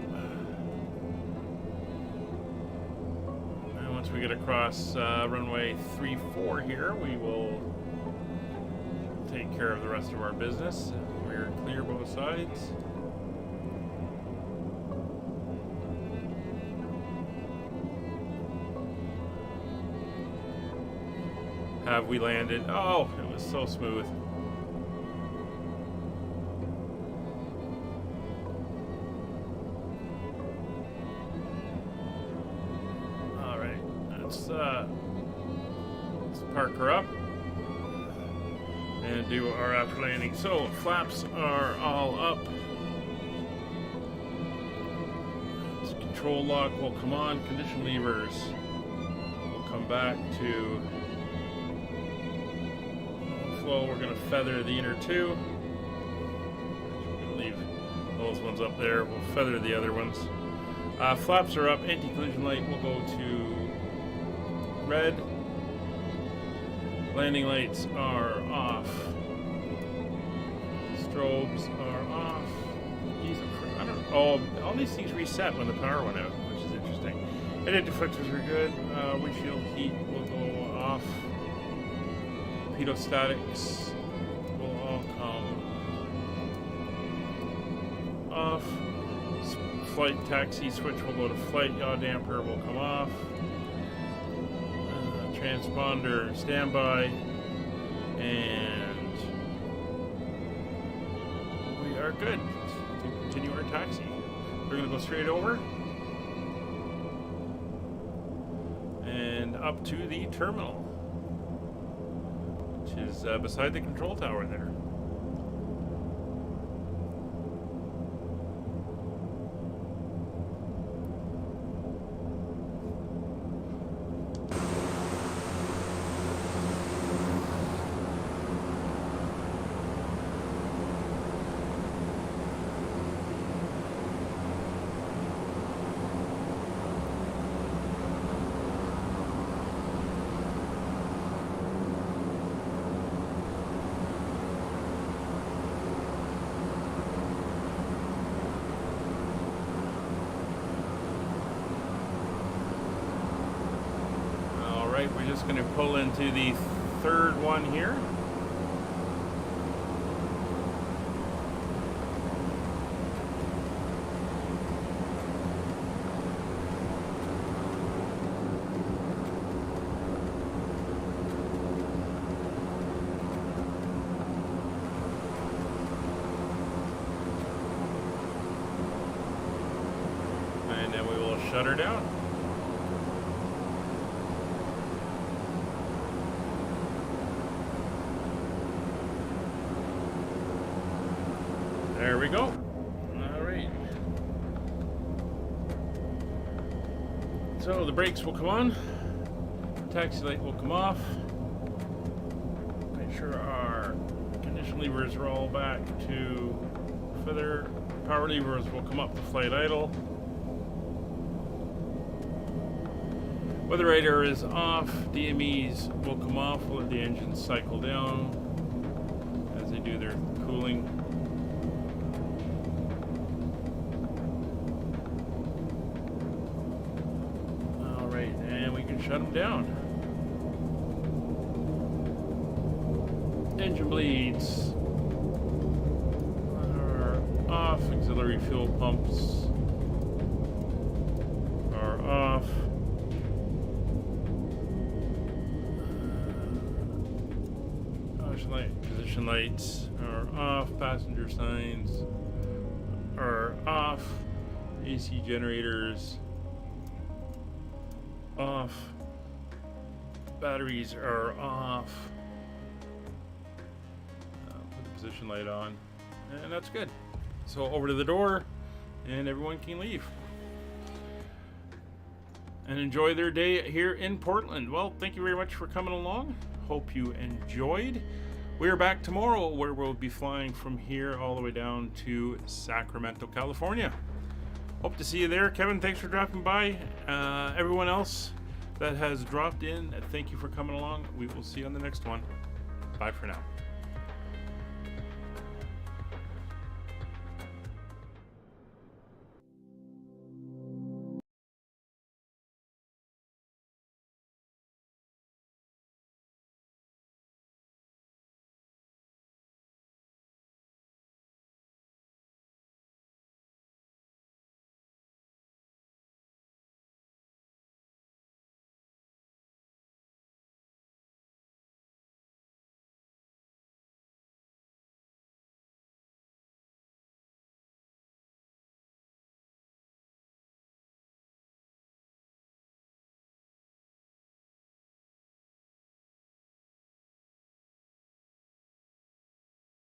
And once we get across runway 34 here, we will take care of the rest of our business. We're clear both sides. Have we landed? Oh, it was so smooth. All right, let's park her up and do our after landing. So flaps are all up. Control lock will come on. Condition levers will come back to flow. We're going to feather the inner two. We're going to leave those ones up there. We'll feather the other ones. Flaps are up. Anti-collision light will go to red. Landing lights are off. Strobes are off. These are, I don't know. Oh, all these things reset when the power went out, which is interesting. Head deflectors are good. Windshield heat will go off. Pedostatics will all come off. Flight taxi switch will go to flight. Yaw damper will come off. Transponder standby, and we are good to continue our taxi. We're going to go straight over and and up to the terminal, which is beside the control tower there. We're just going to pull into the third one here. And then we will shut her down. There we go. All right. So the brakes will come on. Taxi light will come off. Make sure our condition levers are all back to feather. Power levers will come up to flight idle. Weather radar is off. DMEs will come off. We'll let the engines cycle down as they do their cooling. Shut them down. Engine bleeds are off. Auxiliary fuel pumps are off. Position lights are off. Passenger signs are off. AC generators off. Batteries are off. Put the position light on, and that's good. So over to the door, and everyone can leave and enjoy their day here in Portland. Well, thank you very much for coming along. Hope you enjoyed. We are back tomorrow, where we'll be flying from here all the way down to Sacramento, California. Hope to see you there. Kevin, thanks for dropping by. Everyone else that has dropped in, thank you for coming along. We will see you on the next one. Bye for now.